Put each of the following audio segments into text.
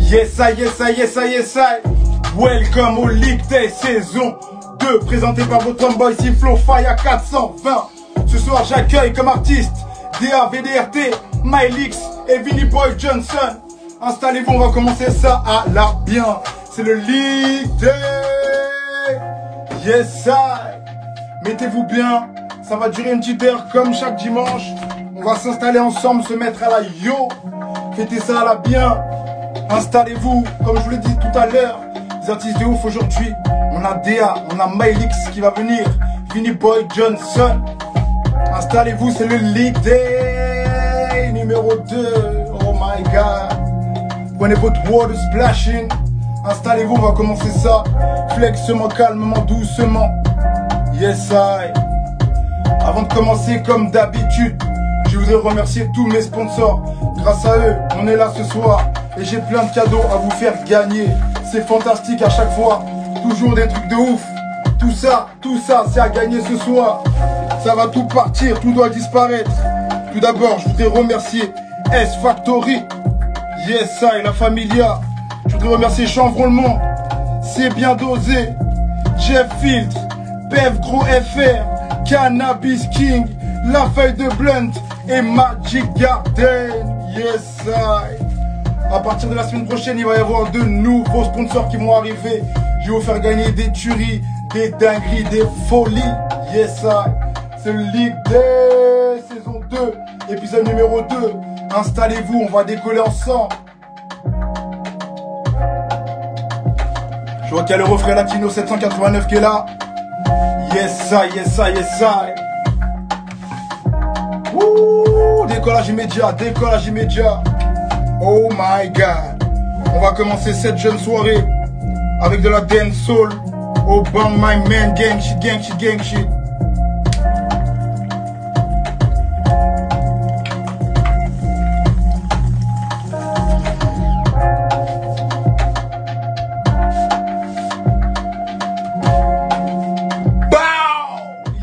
Yes I, yes I, yes I, yes I. Welcome au League Day saison 2, présenté par votre homeboy Siflo Fire 420. Ce soir j'accueille comme artiste DA, VDRT, Mylix et Vinny Boy Johnson. Installez-vous, on va commencer ça à la bien. C'est le League Day. Yes I. Mettez-vous bien, ça va durer une petite heure comme chaque dimanche. On va s'installer ensemble, se mettre à la yo. Fêtez ça à la bien. Installez-vous, comme je vous l'ai dit tout à l'heure. Les artistes de ouf aujourd'hui. On a DA, on a Mylix qui va venir. Vinny Boy Johnson. Installez-vous, c'est le League Day numéro 2. Oh my god. Prenez votre water splashing. Installez-vous, on va commencer ça. Flexement, calmement, doucement. Yes I. Avant de commencer, comme d'habitude, je voudrais remercier tous mes sponsors. Grâce à eux, on est là ce soir. Et j'ai plein de cadeaux à vous faire gagner. C'est fantastique à chaque fois. Toujours des trucs de ouf. Tout ça, c'est à gagner ce soir. Ça va tout partir, tout doit disparaître. Tout d'abord, je voudrais remercier S Factory. Yes I, la Familia. Je voudrais remercier Chanvron le Monde. C'est bien dosé. Jeff Filtre. Bev Gros FR. Cannabis King. La Feuille de Blunt. Et Magic Garden. Yes I. À partir de la semaine prochaine, il va y avoir de nouveaux sponsors qui vont arriver. Je vais vous faire gagner des tueries, des dingueries, des folies. Yes I. C'est le League Day saison 2, épisode numéro 2. Installez-vous, on va décoller ensemble. Je vois qu'il y a le refrain latino 789 qui est là. Yes I, yes I, yes I. Wouh, décollage immédiat, décollage immédiat. Oh my god. On va commencer cette jeune soirée avec de la dancehall. Oh bang my man, gang shit, gang shit, gang shit.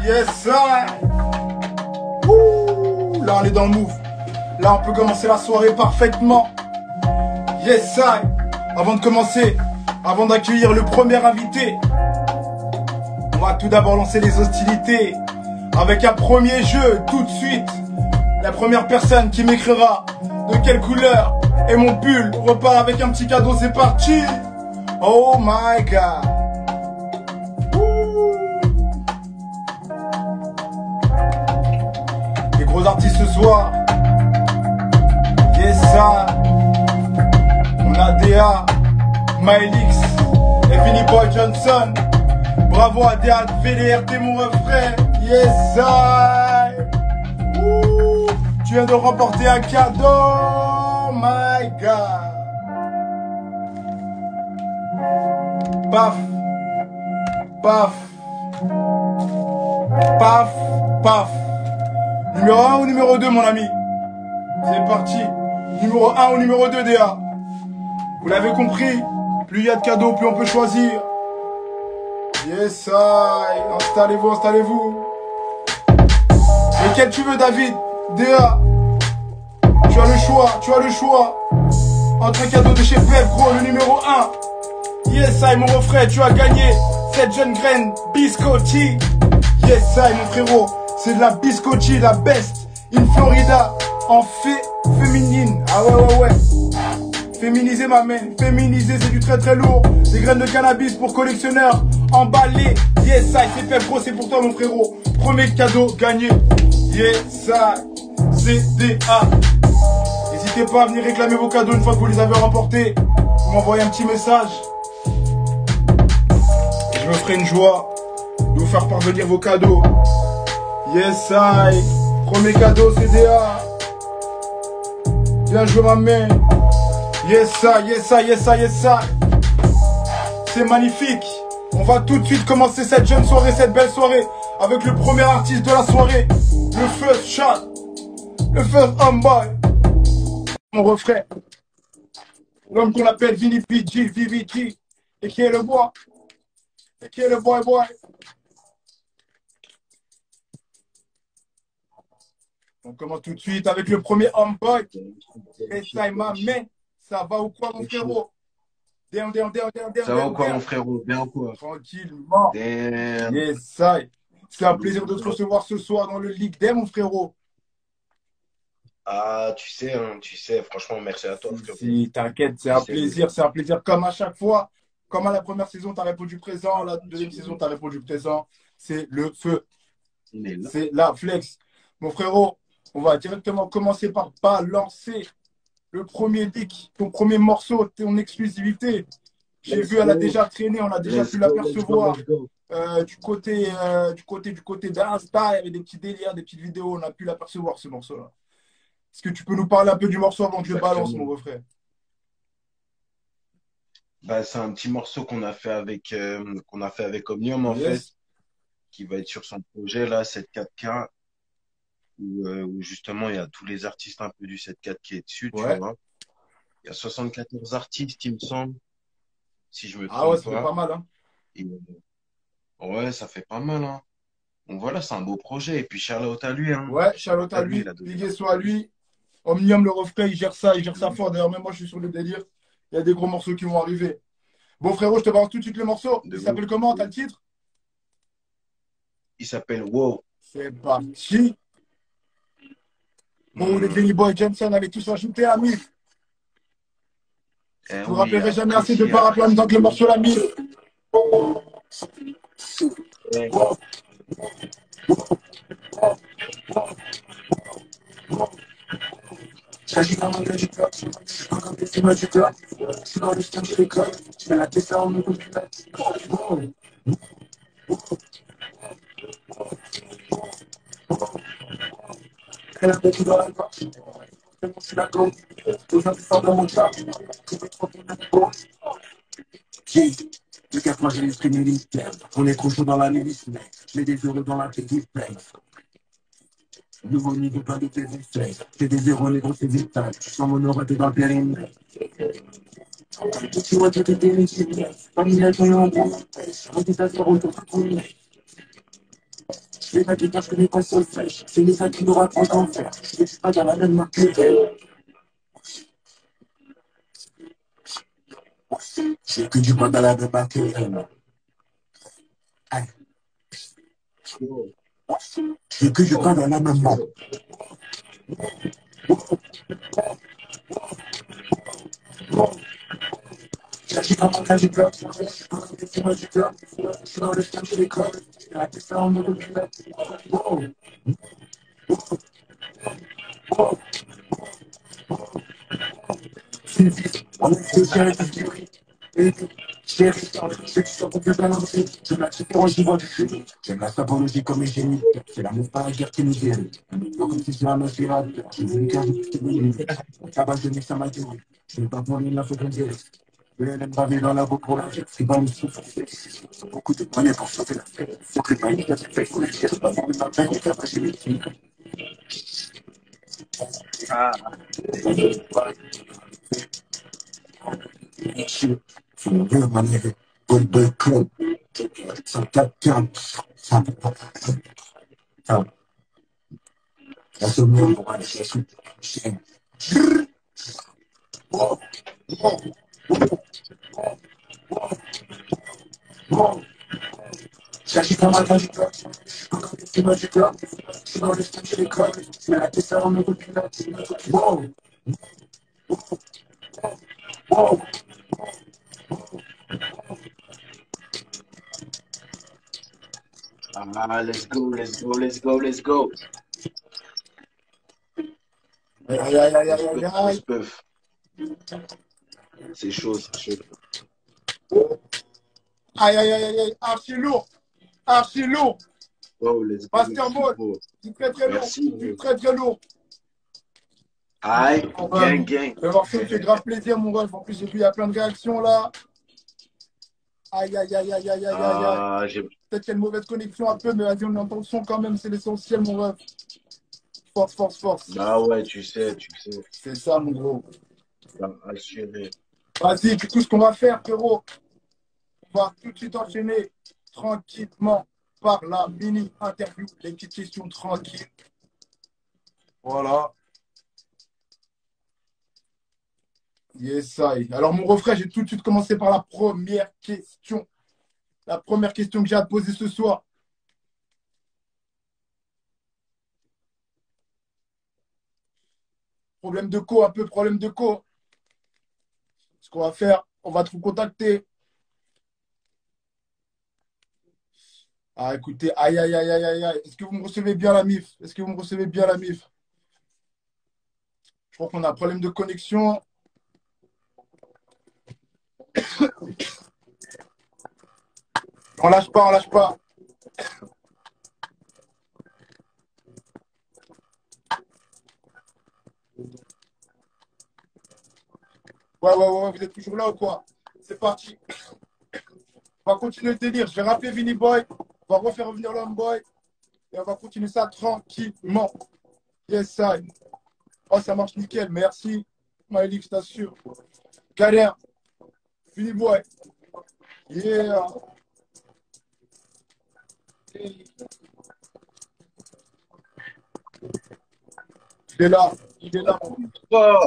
Yes sir. Ouh, là on est dans le move. Là on peut commencer la soirée parfaitement. Yes sir. Avant de commencer, avant d'accueillir le premier invité, on va tout d'abord lancer les hostilités avec un premier jeu tout de suite. La première personne qui m'écrira de quelle couleur est mon pull repart avec un petit cadeau, c'est parti. Oh my god. Gros artistes ce soir. Yes ça. On a DA, Mylix et Vinny Boy Johnson. Bravo à DA, VDRT mon refrain. Yes ça. Tu viens de remporter un cadeau. My god. Paf. Paf. Paf. Paf. Numéro 1 ou numéro 2 mon ami? C'est parti. Numéro 1 ou numéro 2 DA? Vous l'avez compris, plus il y a de cadeaux, plus on peut choisir. Yes I. Installez-vous, installez-vous. Lequel tu veux David? DA? Tu as le choix, tu as le choix. Entre un cadeau de chez Bev Gros, le numéro 1. Yes I mon refrain, tu as gagné cette jeune graine biscotti. Yes I mon frérot. C'est de la biscotti, la best in Florida, en féminine. Ah ouais. Féminiser ma main, féminiser c'est du très très lourd. Des graines de cannabis pour collectionneurs, emballées. Yes I, c'est fait gros, c'est pour toi mon frérot. Premier cadeau gagné. Yes I, c'est DA. N'hésitez pas à venir réclamer vos cadeaux une fois que vous les avez remportés. Vous m'envoyez un petit message. Et je me ferai une joie de vous faire parvenir vos cadeaux. Yes I. Premier cadeau c'est DA. Bien joué ma main. Yes I, yes I, yes I, yes I. C'est magnifique. On va tout de suite commencer cette jeune soirée, cette belle soirée, avec le premier artiste de la soirée. Le first shot. Le first homeboy. Mon refrain. L'homme qu'on appelle Vinny PG, VVG. Et qui est le boy. Et qui est le boy. On commence tout de suite avec le premier homeboy. Et ça, ma main. Ça va ou quoi, mon frérot? Ça va ou quoi, mon Damn. frérot? Bien ou quoi? Tranquillement. Damn. Yes, ça. C'est un Salut, plaisir mon de te pote. recevoir ce soir dans le Ligue Day, mon frérot. Ah, hein, tu sais, franchement, merci à toi, Si, frérot. si, t'inquiète, Tu sais, c'est un plaisir comme à chaque fois. Comme à la première saison, tu as répondu présent, la deuxième saison, assuré. tu as répondu présent. C'est le feu, On est là. c'est la flex. Mon frérot, on va directement commencer par balancer le premier leak, ton premier morceau, ton exclusivité. J'ai Let's vu, elle a go. déjà traîné, on a déjà Let's pu go, let's go, let's l'apercevoir. go. Du côté d'Insta, il y avait des petits délires, des petites vidéos, on a pu l'apercevoir ce morceau-là. Est-ce que tu peux nous parler un peu du morceau avant que je le balance, mon Exactement. beau frère? Bah, c'est un petit morceau qu'on a fait avec Omnium, en fait, Yes. qui va être sur son projet, là, 7-4K, où justement, il y a tous les artistes un peu du 7-4 qui est dessus, tu Ouais. vois. Il y a 74 artistes, il me semble, si je me Ah ouais, trompe ça fait pas pas. mal, hein. Et, ouais, ça fait pas mal, hein. Donc voilà, c'est un beau projet. Et puis shout-out à lui, hein. Ouais, Shout-out Charlotte à à lui, il lui, a donné big la soit à force. lui. Omnium, le refrain, il gère ça fort. D'ailleurs, même moi, je suis sur le délire. Il y a des gros morceaux qui vont arriver. Bon, frérot, je te balance tout de suite le morceau. De Il ouf. s'appelle comment? T'as le titre? Il s'appelle Wow. C'est parti. Oh, les Hmm. Benny Boy Johnson avaient tous ajouté à Mif. Eh Je vous oui, rappellerai jamais assez de apprécié, parapluie dans apprécié. que le morceau la Mif. Eh, J'agis dans mon agitateur, encore des films agiteurs. Je suis dans le stade de l'école, je mets la tête en mon computer. Elle a vécu dans la gorge, je suis la gomme. Aujourd'hui, sors dans mon chat, je vais trop bien pour qui. Du 4 mois, j'ai l'esprit militaire. On est trop chaud dans la milice, mais je mets des euros dans la petite place. Nouveau niveau, pas de tes effets. J'ai des zéros, les gros, c'est vital. Sans mon aura, t'es dans le périmètre. Tu vois, tout était rigide. Parmi la joie en bon. On dit ça, c'est retour à ton nez. Je fais ma guitare, je connais pas sur le flash. C'est les uns qui nous racontent en fer. Je suis pas dans la même marque que elle. J'ai que du mal dans la même marque que elle. Aïe. wow. J'ai que du mal dans la même marque. J'agis comme un agitateur. C'est moi, du club. Je suis dans le stade de l'école. La tête en mode pilote. Wow. On est social, chérie, ceux qui sont complètement balancés. J'aime la différence, j'y vois du feu. J'aime la sapologie comme un génie. C'est l'amour par la guerre qui nous guérit. Comme si c'est un aspirateur. Je veux une carte de petite minute. On tabasse de mix à ma gueule. Je ne veux pas pour lui, il la faut qu'on guérisse. Le LM gravé dans la boucle pour la vie. C'est pas une souffrance. Beaucoup de moyens pour sauver la fête. Faut que les paniques, la fête, faut les tirer. Pas pour le matin, il faut pas chez les filles. Ah, Shit. From the real, my nigga. Good boy club. Some goddamn. That's a real one. Shit. Whoa, whoa, whoa. J'agis comme un agitateur. Encore des films agiteurs. Je suis dans le stade de l'école. Je mets la tête en mode pilote. Wow, wow. ah, let's go, let's go, let's go, let's go. Aïe, aïe, aïe, aïe, Pousse aïe, puff, aïe, pousse aïe. puff. C'est chaud, c'est chaud. Aïe, aïe, aïe, aïe, aïe. Archi lourd. Archi lourd. Wow, let's go, Master merci, Ball. bro. Du très très lourd. Merci, Du bro. très très lourd. Aïe, En vrai, gang, gang. le morceau me fait grave plaisir, mon ref. En plus, j'ai vu, il y a plein de réactions là. Aïe, aïe, aïe, aïe, aïe, aïe, aïe, aïe. Ah, Peut-être qu'il y a une mauvaise connexion un peu, mais vas-y, on entend le son quand même, c'est l'essentiel, mon ref. Force, force, force. bah ouais, tu sais. C'est ça, mon gros. Bah, assuré. Vas-y, du coup, ce qu'on va faire, frérot, on va tout de suite enchaîner tranquillement par la mini-interview. Les petites questions tranquilles. Voilà. Yes, I. Alors, mon refrain, j'ai tout de suite commencé par la première question. La première question que j'ai à te poser ce soir. Problème de co, un peu problème de co. Ce qu'on va faire, on va te contacter. Ah, écoutez, aïe, aïe, aïe, aïe, aïe, aïe. Est-ce que vous me recevez bien la MIF? Est-ce que vous me recevez bien la MIF? Je crois qu'on a un problème de connexion. On lâche pas, on lâche pas. Ouais, ouais, ouais, vous êtes toujours là ou quoi? C'est parti. On va continuer le délire. Je vais rappeler Vinny Boy. On va refaire revenir l'Homeboy. Et on va continuer ça tranquillement. Yes, I. Oh, ça marche nickel. Merci. Maëlix, je t'assure. Galère. Vinny Boy. Yeah. Il est là. Il est là. Oh,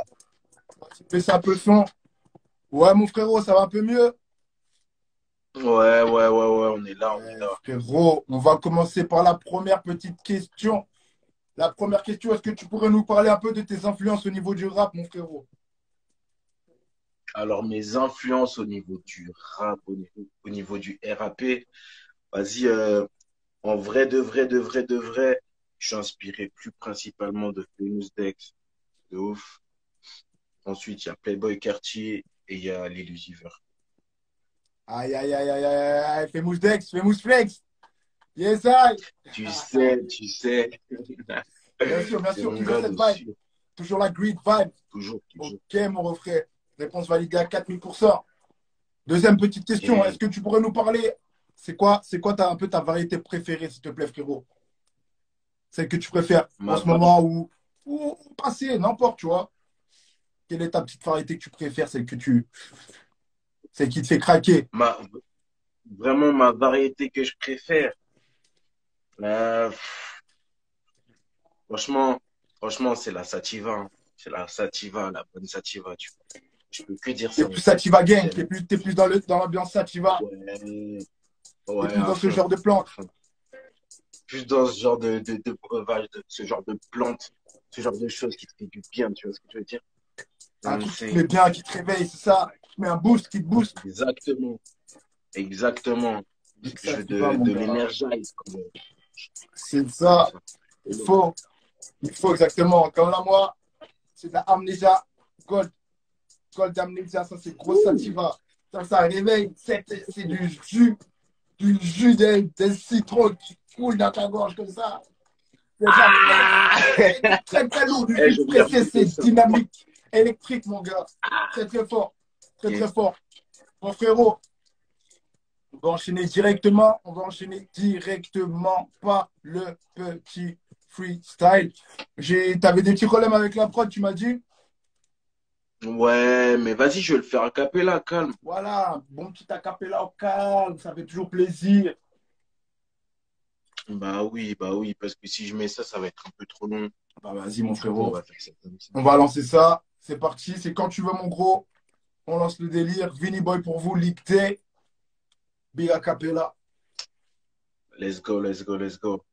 Baisse un peu le son. Ouais, mon frérot, ça va un peu mieux? ouais, ouais, ouais, ouais, on est là, on est Ouais, là. frérot, on va commencer par la première petite question. La première question, est-ce que tu pourrais nous parler un peu de tes influences au niveau du rap, mon frérot? Alors, mes influences au niveau du rap, au niveau du RAP, vas-y, en vrai, de vrai, de vrai, de vrai, je suis inspiré plus principalement de Famous Dex, de ouf. Ensuite, il y a Playboy Cartier et il y a Lil Uzi Vert. Aïe, aïe, aïe, aïe, aïe, aïe, fais mouche Dex, fais mouche Flex. Yes, I. Tu sais, Bien c'est sûr, mon toujours gars cette vibe. dessus. Toujours la great vibe. Toujours, toujours. Ok, mon refrain. Réponse validée à 4000%. Deuxième petite question, Et est-ce que tu pourrais nous parler? C'est quoi un peu ta variété préférée, s'il te plaît, frérot? Celle que tu préfères en ma, ce vari- moment ou passé, n'importe, tu vois. Quelle est ta petite variété que tu préfères, celle qui te fait craquer? ma, vraiment ma variété que je préfère. Euh, franchement, franchement, c'est la sativa, hein. C'est la sativa, la bonne sativa. Je peux que dire T'es ça en plus fait. Sativa Gang, J'aime. t'es plus dans l'ambiance Sativa, Ouais, t'es ouais, plus dans ce genre de à plante. fond. Plus dans ce genre de breuvage, ce genre de plantes, ce genre de choses qui te fait du bien, tu vois ce que je veux dire? Un Donc, truc qui te met bien, qui te réveille, c'est ça. Qui te met un boost, qui te booste. exactement, exactement. Big Je veux Sativa, mon de gars. l'énergie, C'est comme ça. ça. Il faut, il faut exactement. Comme là, moi, c'est de la Amnesia Gold. Gold Amnesia, ça, c'est gros Ouh. Sativa. Ça réveille. C'est du jus des citrons qui coule dans ta gorge comme ça. C'est genre, Ah! c'est du très très lourd, du Eh, jus je vais venir pressé, goûter c'est ça. dynamique, électrique, mon gars. Très très fort. Très très Yes. fort. Mon frérot, on va enchaîner directement par le petit freestyle. T'avais des petits problèmes avec la prod, tu m'as dit? Ouais, mais vas-y, je vais le faire a cappella, calme. Voilà, un bon petit acapella au calme, ça fait toujours plaisir. Bah oui, parce que si je mets ça, ça va être un peu trop long. Bah vas-y, mon Du coup, on frérot, va faire ça comme ça. on va lancer ça. C'est parti, c'est quand tu veux, mon gros. On lance le délire. Vinny Boy pour vous, Ligue Day, Big Acapella. Let's go, let's go, let's go.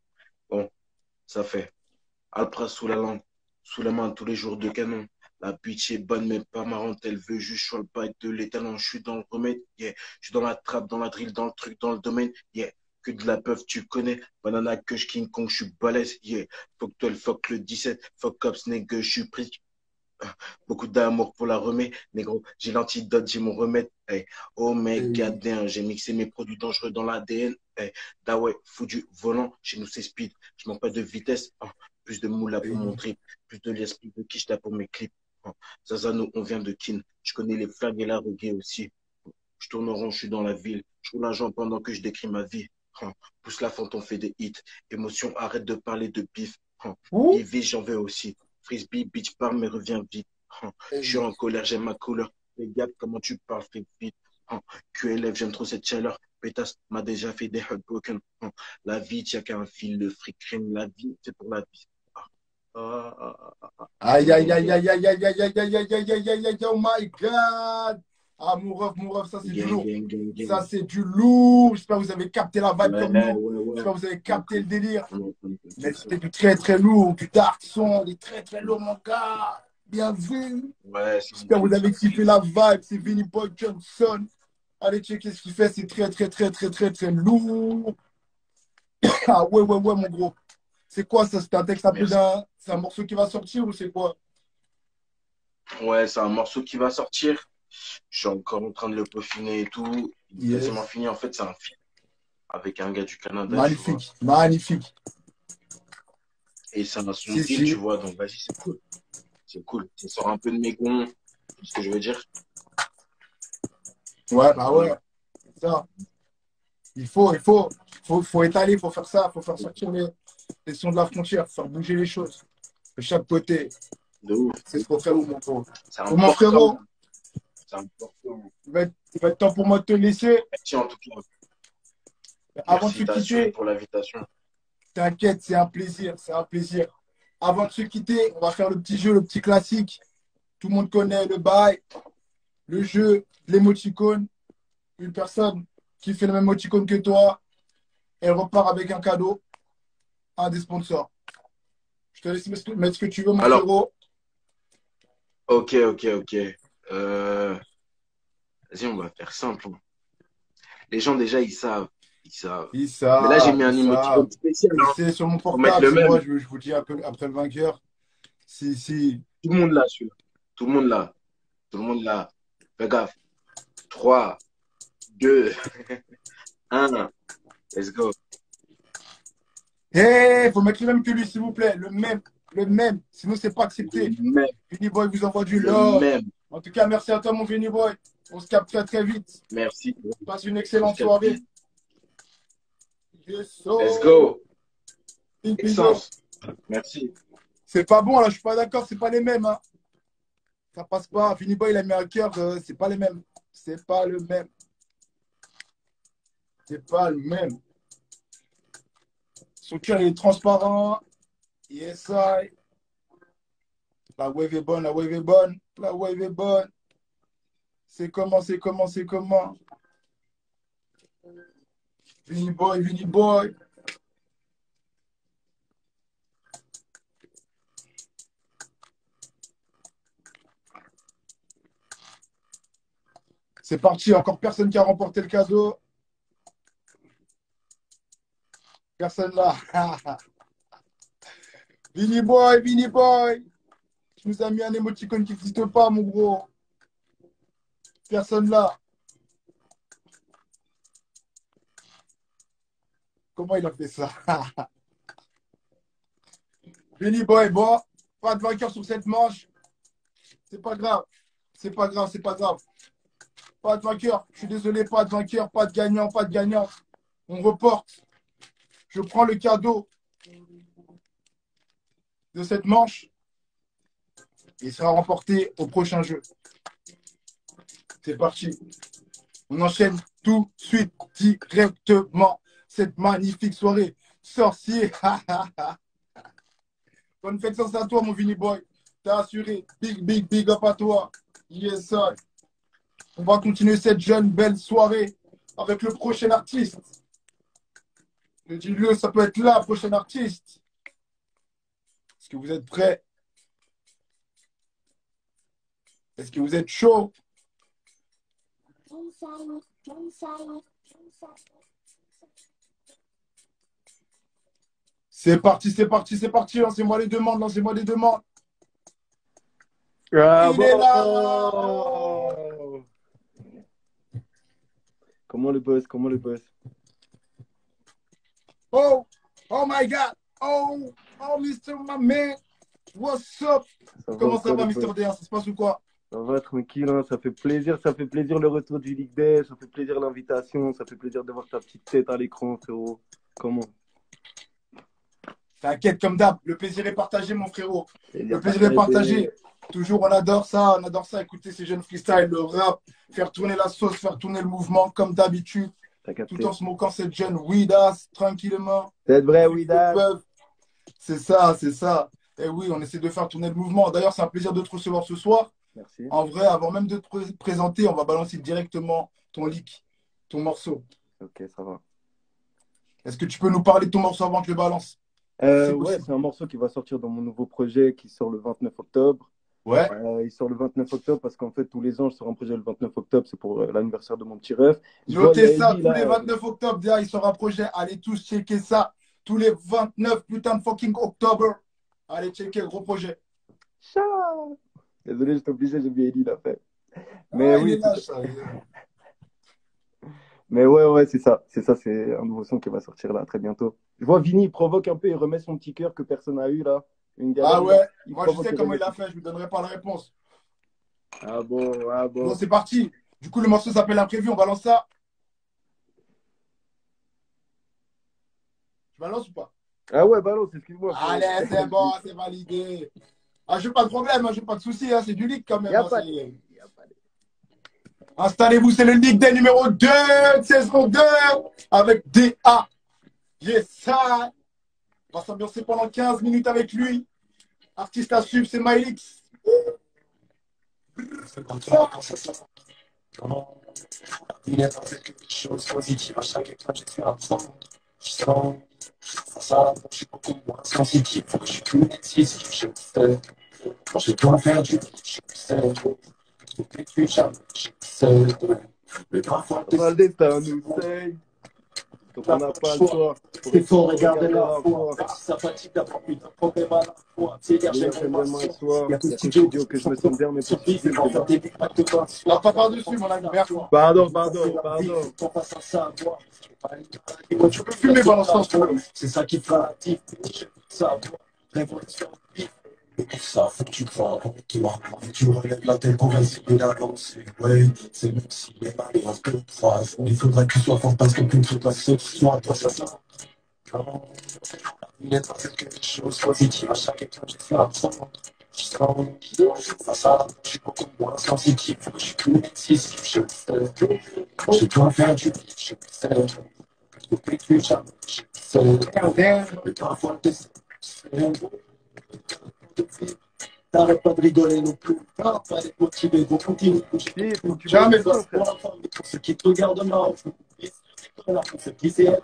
Bon, ça fait. Alpra sous la langue, sous la main tous les jours de canon. La bitch est bonne mais pas marrante, elle veut juste sur le bail de l'étalon. Je suis dans le remède, yeah. Je suis dans la trappe, dans la drill, dans le truc, dans le domaine, yeah. Que de la peuf, tu connais. Banana que je King Kong, je suis balèze, yeah. Fuck 12, fuck le 17, fuck cops, nigga, je suis pris. Beaucoup d'amour pour la remède, négro. J'ai l'antidote, j'ai mon remède. Hey. Oh my Et, god damn, j'ai mixé mes produits dangereux dans l'ADN. Hey. Da ouais, fou du volant, chez nous c'est speed. Je manque pas de vitesse. Oh. Plus de moula pour mon et, trip. Plus de liesse, plus de quicheta pour mes clips. Oh. Zazano, on vient de Kin. Je connais les flags et la reggae aussi. Je tourne en rond, je suis dans la ville. Je roule un joint pendant que je décris ma vie. Oh. Pousse la fente, on fait des hits. Émotion, arrête de parler de bif. Oh. ouh, Ivy, j'en veux aussi. Frisbee, bitch, parle, mais reviens vite. Oh. Je suis et, en colère, j'aime ma couleur. Fais gaffe, comment tu parles, fais vite. Oh. QLF, j'aime trop cette chaleur. Pétasse m'a déjà fait des heartbroken. Oh. La vie, tient qu'à un fil, le fric crime. La vie, c'est pour la vie. Oh. Aïe, aïe, aïe, aïe, aïe, aïe, aïe, aïe, aïe, aïe, aïe, aïe, aïe, aïe, oh my God. Ah, mon ref, ça c'est du Gang, lourd. gang, gang, Ça gang. c'est du lourd. J'espère que vous avez capté la vibe Ouais, comme ouais, nous. ouais. J'espère que vous avez On est en capté train le délire. on est en train de Mais capter ça. c'était du très très lourd, du dark son, du très très lourd, mon gars. Bien vu. Ouais, c'est un J'espère que vous kiff, c'est avez un kiffé kiff. la vibe. C'est Vinny Boy Johnson. Allez checker ce qu'il fait. C'est très très très très très très lourd. Ah ouais, ouais, ouais, mon gros. C'est quoi ça? C'est un texte un peu Merci. d'un. C'est un morceau qui va sortir ou c'est quoi? Ouais, c'est un morceau qui va sortir. Je suis encore en train de le peaufiner et tout. Il est quasiment Yes. fini. En fait, c'est un film avec un gars du Canada, tu vois. Magnifique. Magnifique. Et c'est un son Si, drill, tu si. vois. Donc, vas-y, c'est cool. C'est cool. Ça sort un peu de mes gonds. C'est ce que je veux dire. Ouais, bah ouais. Voilà. C'est ça. Faut étaler, il faut faire ça, il faut faire sortir les sons de la frontière, faire bouger les choses de chaque côté. De ouf. C'est trop très lourd, mon frérot. C'est Bon, mon important. frérot, C'est important. il va être temps pour moi de te laisser. Merci en tout cas. Avant de se Merci d'assurer quitter, pour l'invitation. t'inquiète, c'est un plaisir, c'est un plaisir. Avant de se quitter, on va faire le petit jeu, le petit classique. Tout le monde connaît le bail, le jeu, l'émoticône. Une personne qui fait le même émoticône que toi, elle repart avec un cadeau, un des sponsors. Je te laisse mettre ce que tu veux, mon Alors, frérot. ok, ok, ok. Euh, Vas-y, on va faire simple, hein. Les gens, déjà, ils savent. Ils savent. Ils Mais là, j'ai savent, mis ils un savent. émoticône spécial, Et hein. c'est sur mon Faut mettre portable, le c'est moi, même. je vous dis un peu après le vainqueur. Si, si. Tout le monde là, celui-là. Tout le monde là. Tout le monde là. Fais gaffe. 3, 2, 1. Let's go. Hé, faut mettre le même que lui, s'il vous plaît. Le même, le même. Sinon, c'est pas Le accepté. même. Vinny Boy vous envoie du Le love. même. En tout cas, merci à toi, mon Vinny Boy. On se capte très, très vite. Merci. Passe une On se excellente capte soirée. vite. Yes, Let's so. go. Big big up. Excellence. Merci. C'est pas bon, là, je suis pas d'accord, c'est pas les mêmes. Hein. Ça passe pas. Vinny Boy, il a mis un cœur, c'est pas les mêmes. C'est pas le même. C'est pas le même. Son cœur, il est transparent. Yes, I. La wave est bonne, la wave est bonne. La wave est bonne. C'est comment, c'est comment, c'est comment. Vinny Boy, Vinny Boy. C'est parti, encore personne qui a remporté le cadeau. Personne là. Vinny Boy, Vinny Boy. Tu nous as mis un émoticône qui n'existe pas, mon gros. Personne là. Comment il a fait ça? Vinny Boy, bon, pas de vainqueur sur cette manche. C'est pas grave. C'est pas grave, c'est pas grave. Pas de vainqueur. Je suis désolé, pas de vainqueur, pas de gagnant, pas de gagnant. On reporte. Je prends le cadeau de cette manche. Il sera remporté au prochain jeu. C'est parti. On enchaîne tout de suite, directement, cette magnifique soirée. Sorcier. Bonne fête sans à toi, mon Vinny Boy. T'as assuré. Big, big, big up à toi. Yes, sir. On va continuer cette jeune, belle soirée avec le prochain artiste. Je dis-le, ça peut être la prochaine artiste. Est-ce que vous êtes prêts? Est-ce que vous êtes chaud? C'est parti, c'est parti, c'est parti. Lancez-moi les demandes, lancez-moi les demandes. Ah Il est là. bon! Comment le boss? Comment le boss? Oh, oh my God. Oh, oh, Mr. My Man. What's up? Comment ça quoi, va, le Mr. boss? DR? Ça se passe ou quoi? Ça va tranquille, hein, ça fait plaisir le retour du League Day, ça fait plaisir l'invitation, ça fait plaisir de voir ta petite tête à l'écran, frérot. Comment? T'inquiète, comme d'hab. Le plaisir est partagé, mon frérot. Il y Le a pas plaisir est de partagé. Toujours, on adore ça, écouter ces jeunes freestyles, le rap, faire tourner la sauce, faire tourner le mouvement, comme d'habitude, T'as capté. tout en se moquant cette jeune weedas, tranquillement. C'est vrai, Ils le Ouida. peuvent. C'est ça, c'est ça. Et oui, on essaie de faire tourner le mouvement. D'ailleurs, c'est un plaisir de te recevoir ce soir. Merci. En vrai, avant même de te présenter, on va balancer directement ton leak, ton morceau. Ok, ça va. Est-ce que tu peux nous parler de ton morceau avant que je le balance? C'est Ouais, possible. c'est un morceau qui va sortir dans mon nouveau projet qui sort le 29 octobre. Ouais. Il sort le 29 octobre parce qu'en fait, tous les ans, je sors un projet le 29 octobre. C'est pour l'anniversaire de mon petit ref. Je vois, il y Notez a ça, Ellie tous les là. 29 octobre, déjà, il sort un projet. Allez tous checker ça. Tous les 29 putain de fucking octobre. Allez checker, gros projet. Ciao. Désolé, j'étais obligé, j'ai vu Ellie là fait. Mais Ah, il est oui, lâche, ça. mais ouais, c'est ça. C'est ça, c'est un nouveau son qui va sortir là très bientôt. Je vois Vini, il provoque un peu, il remet son petit cœur que personne n'a eu là. Une Ah galère, ouais, il moi je provoque, sais il comment remet il son a petit fait, je ne lui donnerai pas la réponse. Ah bon, ah Bon, bon. c'est parti. Du coup, le morceau s'appelle Imprévu, on balance ça. Je balance ou pas? Ah ouais, balance, excuse-moi, frérot. Allez, c'est bon, c'est validé. Ah, j'ai pas de problème, hein, j'ai pas de souci, hein, c'est du leak quand Y même. a Hein, pas de... y a pas de... installez-vous, c'est le leak des numéro 2, saison 2, avec DA. Yes, ça. On va s'ambiancer pendant 15 minutes avec lui. Artiste à suivre, c'est Mylix. Il est passé quelque chose de positif à chaque étape, j'ai fait apprendre. Je sens ça, je suis beaucoup moins sensitif. Faut que je suis plus métis, je sais. Quand je dois faire du je sais. Je n'ai plus jamais, je sais. Mais parfois, Valdez, t'as un outside. Donc on n'a pas le choix. il faut Faut regarder regarder la la foi. foi. Même si ça fatigue d'avoir plus d'un problème à la fois. C'est hier, Mais j'ai hier, mon j'aimerais moins passion. le soir. Il y a tout Il y a ce qu'au studio studio que je me sens bien, mais pour surprise, survivre, ils vont j'ai faire besoin. des big packs de pince. Alors, pas par-dessus, mon ami, merci. Pardon. Qu'on fasse un savoir. Tu peux fumer pendant ce temps, si tu veux. C'est ça qui fera actif. Savoir. Révolution. Et pour ça, faut que tu crois en toi. Tu relèves la tête pour essayer d'avancer. Ouais, c'est même si les malheurs te croisent. Il faudrait que tu sois fort parce que tu ne te passes soit toi, ça sent. Il est passé quelque chose de positif à chaque étape, j'ai fait apprendre. Je sens face à je suis beaucoup moins sensitif. Je suis plus métis, je sais. Je dois faire du je sais. Je ne peux plus jamais, je sais. Mais parfois, t'es t'arrêtes pas de rigoler non plus. Non, fallait te motiver, donc continue. Si, faut que tu Jamais. bosses le son, frère. Pour ceux qui te regardent là, pour ceux qui essaient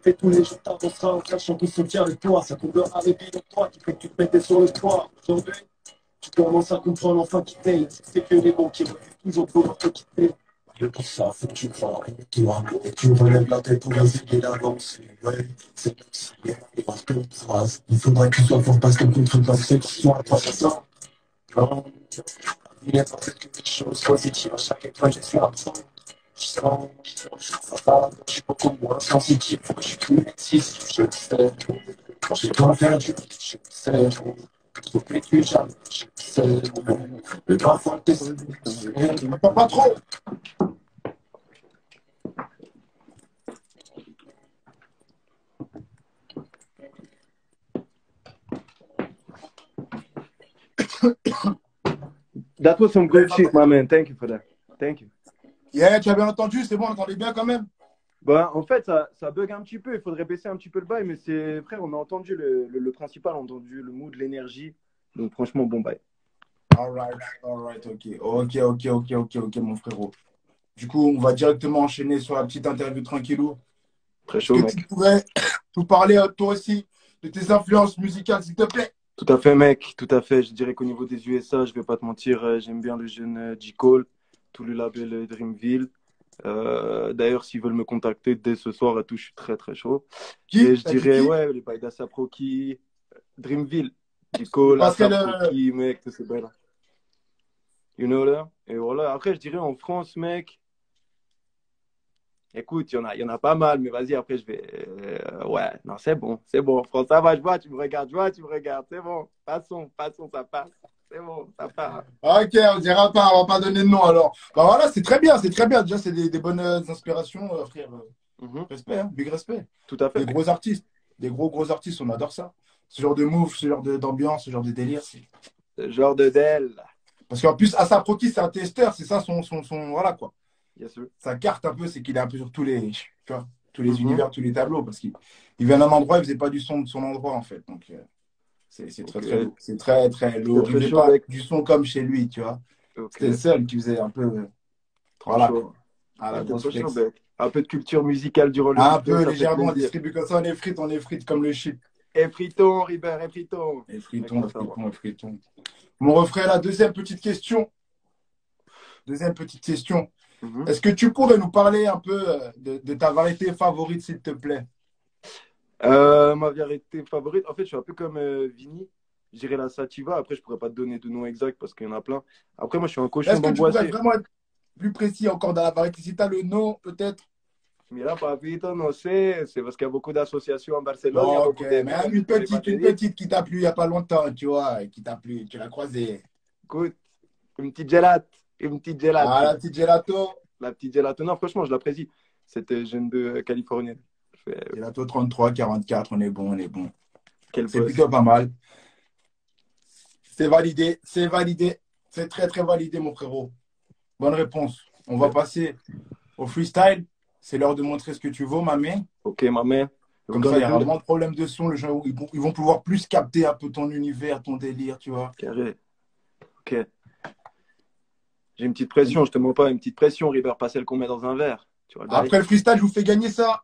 fait tous les jours, t'avanceras en sachant tout soutient avec toi. Ça tombera les billes de toi qui fait que tu te mettais sur le toit. Aujourd'hui, tu commences à comprendre enfin qui t'es. C'est que les mots qui refusent toujours de vouloir te quitter. Et pour ça, faut que tu crois en toi. Et tu relèves la tête pour essayer d'avancer. Ouais, c'est comme si les malheurs te croisent. Il faudrait que tu sois fort parce que contre toi, c'est que tu sois à toi, ça sent. Non, il est passé quelque chose de positif à chaque étoile, j'ai su apprendre. Je sens, ça, je suis beaucoup moins sensitif, faut que je suis plus métis, je sais. Quand je dois faire du je sais. Faut que tu jamais, je sais. Mais parfois, t'es Pas trop. That was some good shit, my man. Thank you for that. Thank you. Yeah, tu as bien entendu, c'est bon, on entendait bien quand même. Bah, en fait, ça bug un petit peu. Il faudrait baisser un petit peu le bail, mais c'est, frère, on a entendu le principal, on a entendu le mood, l'énergie. Donc, franchement, bon bail. Alright, ok, mon frérot. Du coup, on va directement enchaîner sur la petite interview tranquillou. Très Est-ce chaud, que mec. tu pourrais nous parler, toi aussi, de tes influences musicales, s'il te plaît? Tout à fait, mec. Tout à fait. Je dirais qu'au niveau des USA, je vais pas te mentir, j'aime bien le jeune J. Cole, tout le label Dreamville. D'ailleurs, s'ils veulent me contacter dès ce soir à tout, je suis très, très chaud. Qui? Et je T'as dit dirais, qui? ouais, les bails d'Asap Rocky, Dreamville, J. Cole, Parce que ASAP Rocky, mec, tous ces bails-là. You know là? Et voilà. Après, je dirais en France, mec. Écoute, il y en a pas mal, mais vas-y, après, je vais. Ouais, non, c'est bon, en France, ça va, je vois, tu me regardes, c'est bon, passons, ça passe, c'est bon, ça part. Ok, on dira pas, on va pas donner de nom alors. Bah voilà, c'est très bien, c'est très bien. Déjà, c'est des bonnes inspirations, frère. Respect, hein, big respect. Tout à fait. Des gros artistes, des gros artistes, on adore ça. Ce genre de move, ce genre d'ambiance, ce genre de délire. Ce genre de Dell. Parce qu'en plus, Asap Rocky, c'est un testeur, c'est ça son. Voilà quoi. Bien sûr. Sa carte un peu, c'est qu'il est un peu sur tu vois, tous les univers, tous les tableaux. Parce qu'il vient d'un endroit, il faisait pas du son de son endroit en fait. Donc, C'est très, Ok. très lourd. C'est très, très C'est lourd. Il très faisait chaud, pas mec. du son comme chez lui, tu vois. Ok. C'était le seul qui faisait un peu, Trop voilà, quoi. chaud. À la Ah, t'es grosse trop chaud, flex. mec. Un peu de culture musicale durant le Un week-end, peu ça fait légèrement plaisir. distribué comme ça, on est frites comme le chip. Et friton, Ribert, et friton. Et Mec, friton, faut et savoir. friton, et friton. Mon refrain, la deuxième petite question. Deuxième petite question. Mhm. Est-ce que tu pourrais nous parler un peu de ta variété favorite, s'il te plaît? Ma variété favorite, en fait, je suis un peu comme Vini. Je dirais la sativa. Après, je pourrais pas te donner de nom exact parce qu'il y en a plein. Après, moi, je suis un cochon Est-ce que tu pourrais d'angoissé. vraiment être plus précis encore dans la variété? Si tu as le nom, peut-être. Mira, papito, no sé. C'est parce qu'il y a beaucoup d'associations à Barcelone, il y a Ok, beaucoup mais d'événements, je pourrais pas te une dire. petite qui t'a plu il n'y a pas longtemps, tu vois, et qui t'a plu, tu l'as croisée. Écoute, une petite gelate. Une petite gelate. Ah, la petite gelato. La petite gelate. Non, franchement, je l'apprécie. Cette jeune de californienne. Je fais, Gelato 33, 44, on est bon, on est bon. quel C'est boss. plutôt pas mal. C'est validé, c'est validé. C'est très, très validé, mon frérot. Bonne réponse. On va Ok, passer au freestyle. C'est l'heure de montrer ce que tu vaux, ma main. ok, ma mère. Comme ça, il y aura moins de problèmes de son. Les gens, ils vont pouvoir plus capter un peu ton univers, ton délire, tu vois. Carré. Ok. J'ai une petite pression, je te mens pas, une petite pression, River, pas celle qu'on met dans un verre. Tu vois le bail? Après le freestyle, je vous fais gagner ça.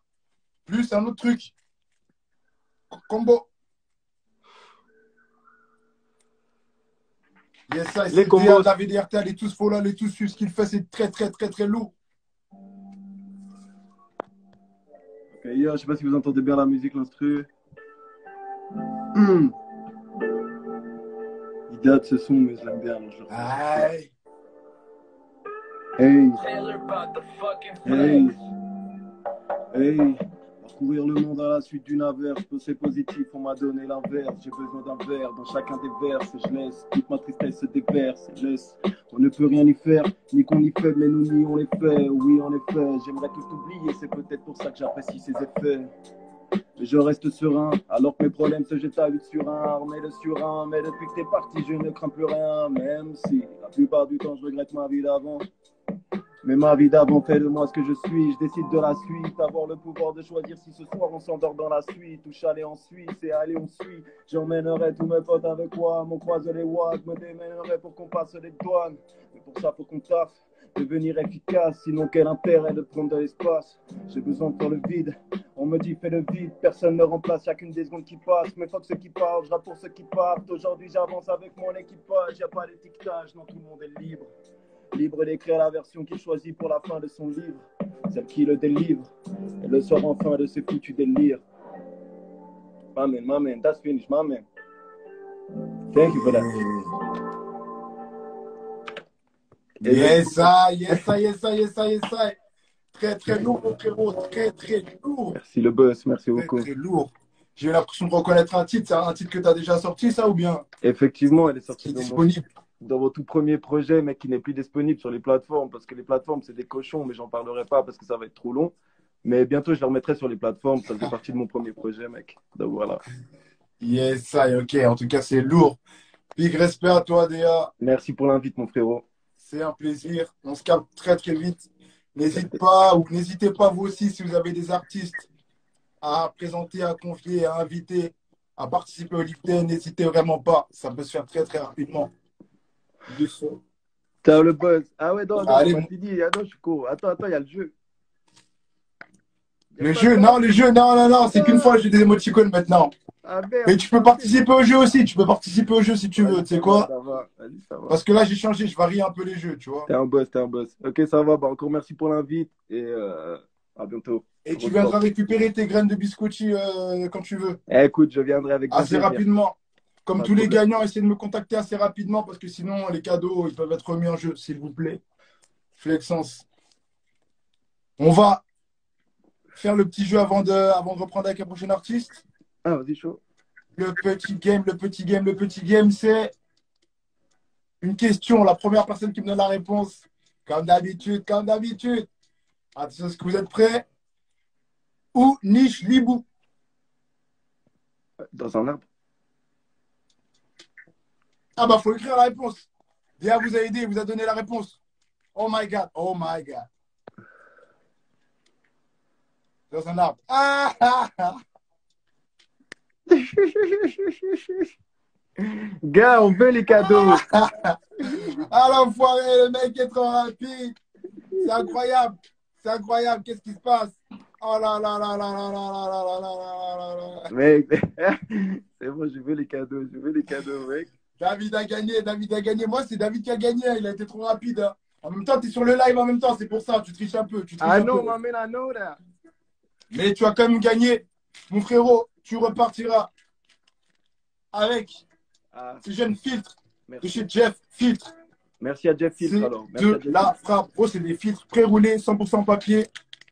Plus un autre truc. Combo. Yes, ça, Les c'est le DA combos. de la VDRT. Allez tous follow, allez tous suivre ce qu'il fait. C'est très, très, très, très lourd. Ok, yo, je sais pas si vous entendez bien la musique, l'instru. Il date ce son, mais je l'aime bien. Alors Aïe. Hey, hey, hey. Parcourir le monde à la suite d'une averse. C'est positif, on m'a donné l'inverse. J'ai besoin d'un verre dans chacun des verses. Je laisse toute ma tristesse se déverse. Je laisse. On ne peut rien y faire, ni qu'on y fait, mais nous nions les faits. Oui, en effet, j'aimerais tout oublier. C'est peut-être pour ça que j'apprécie ses effets. Mais je reste serein, alors que mes problèmes se jettent à 8 sur 1, armé de sur 1. Mais depuis que t'es parti, je ne crains plus rien. Même si la plupart du temps, je regrette ma vie d'avant. Mais ma vie d'avant fait de moi ce que je suis. Je décide de la suite, avoir le pouvoir de choisir si ce soir on s'endort dans la suite ou chaler en Suisse et aller on suit. J'emmènerai tous mes potes avec moi, mon croise les watts, me démènerai pour qu'on passe les douanes. Mais pour ça faut qu'on taffe, devenir efficace, sinon quel intérêt de prendre de l'espace. J'ai besoin de faire le vide, on me dit fais le vide, personne ne remplace chacune des secondes qui passent. Mais fuck ceux qui parlent, je rappe pour ceux qui partent. Aujourd'hui j'avance avec mon équipage, y a pas d'étiquetage, non tout le monde est libre. Libre d'écrire la version qu'il choisit pour la fin de son livre, celle qui le délivre, et le sort enfin de ses foutus délires. My man, that's finished, my man. Thank you for that. Yes, ça, yes, ça, yes, ça, yes, ça, yes, ça. Très, très lourd, mon frérot. Très, très lourd. Merci le boss, merci Très, beaucoup. très lourd. J'ai eu l'impression de reconnaître un titre. C'est un titre que tu as déjà sorti, ça, ou bien Effectivement, elle est qui sortie est dans disponible? dans vos tout premiers projets, mais qui n'est plus disponible sur les plateformes, parce que les plateformes, c'est des cochons, mais j'en parlerai pas parce que ça va être trop long. Mais bientôt, je le remettrai sur les plateformes, ça fait partie de mon premier projet, mec. Donc voilà. Yes, ça, ok. En tout cas, c'est lourd. Big respect à toi, Déa. Merci pour l'invite, mon frérot. C'est un plaisir. On se capte très, très vite. N'hésite pas, ou n'hésitez pas, vous aussi, si vous avez des artistes à présenter, à confier, à inviter, à participer au lifting, n'hésitez vraiment pas. Ça peut se faire très, très rapidement. De son. Ciao le boss. Ah ouais, non, Allez, on m'a dit, ah non, je suis con. Attends, il y a le jeu. le jeu, non, le jeu, non, non, non, c'est qu'une fois j'ai des émoticônes maintenant. Ah merde. Mais tu peux participer au jeu aussi, tu peux participer au jeu si tu veux, tu sais quoi? Ça va, vas-y, ça va. Parce que là j'ai changé, je varie un peu les jeux, tu vois. T'es un boss, t'es un boss. Ok, ça va, bah encore merci pour l'invite et à bientôt. Et tu viendras récupérer tes graines de biscotti quand tu veux. Eh, écoute, je viendrai avec assez plaisir. rapidement. Comme Pas de tous les problème. gagnants, essayez de me contacter assez rapidement parce que sinon les cadeaux ils peuvent être remis en jeu, s'il vous plaît. Flexence. On va faire le petit jeu avant de reprendre avec un prochain artiste. Ah, vas-y, chaud. Le petit game, c'est une question. La première personne qui me donne la réponse, comme d'habitude, comme d'habitude. Attention, est-ce que vous êtes prêts? Ou niche libou? Dans un arbre. Ah bah, faut écrire la réponse. Dia vous a aidé, vous a donné la réponse. Oh my God, oh my God. Dans un arbre. Ah, ah, ah. Gars, on veut les cadeaux. Ah l'enfoiré, le mec est trop rapide. C'est incroyable. C'est incroyable. Qu'est-ce qui se passe? Oh là là là là là là là là là là là là là. Mec, c'est bon, je veux les cadeaux. Je veux les cadeaux, mec. David a gagné, David a gagné. Moi, c'est David qui a gagné. Il a été trop rapide, hein. En même temps, tu es sur le live en même temps. C'est pour ça. Tu triches un peu. Tu triches I un know, peu. my man, I know that. Mais tu as quand même gagné. Mon frérot, tu repartiras avec Ah, ce jeune filtre de merci. chez Jeff Filtre. Merci à Jeff Filtre, C'est alors. Merci à de Jeff Filtre. la frappe. Gros, c'est des filtres pré-roulés, 100% papier,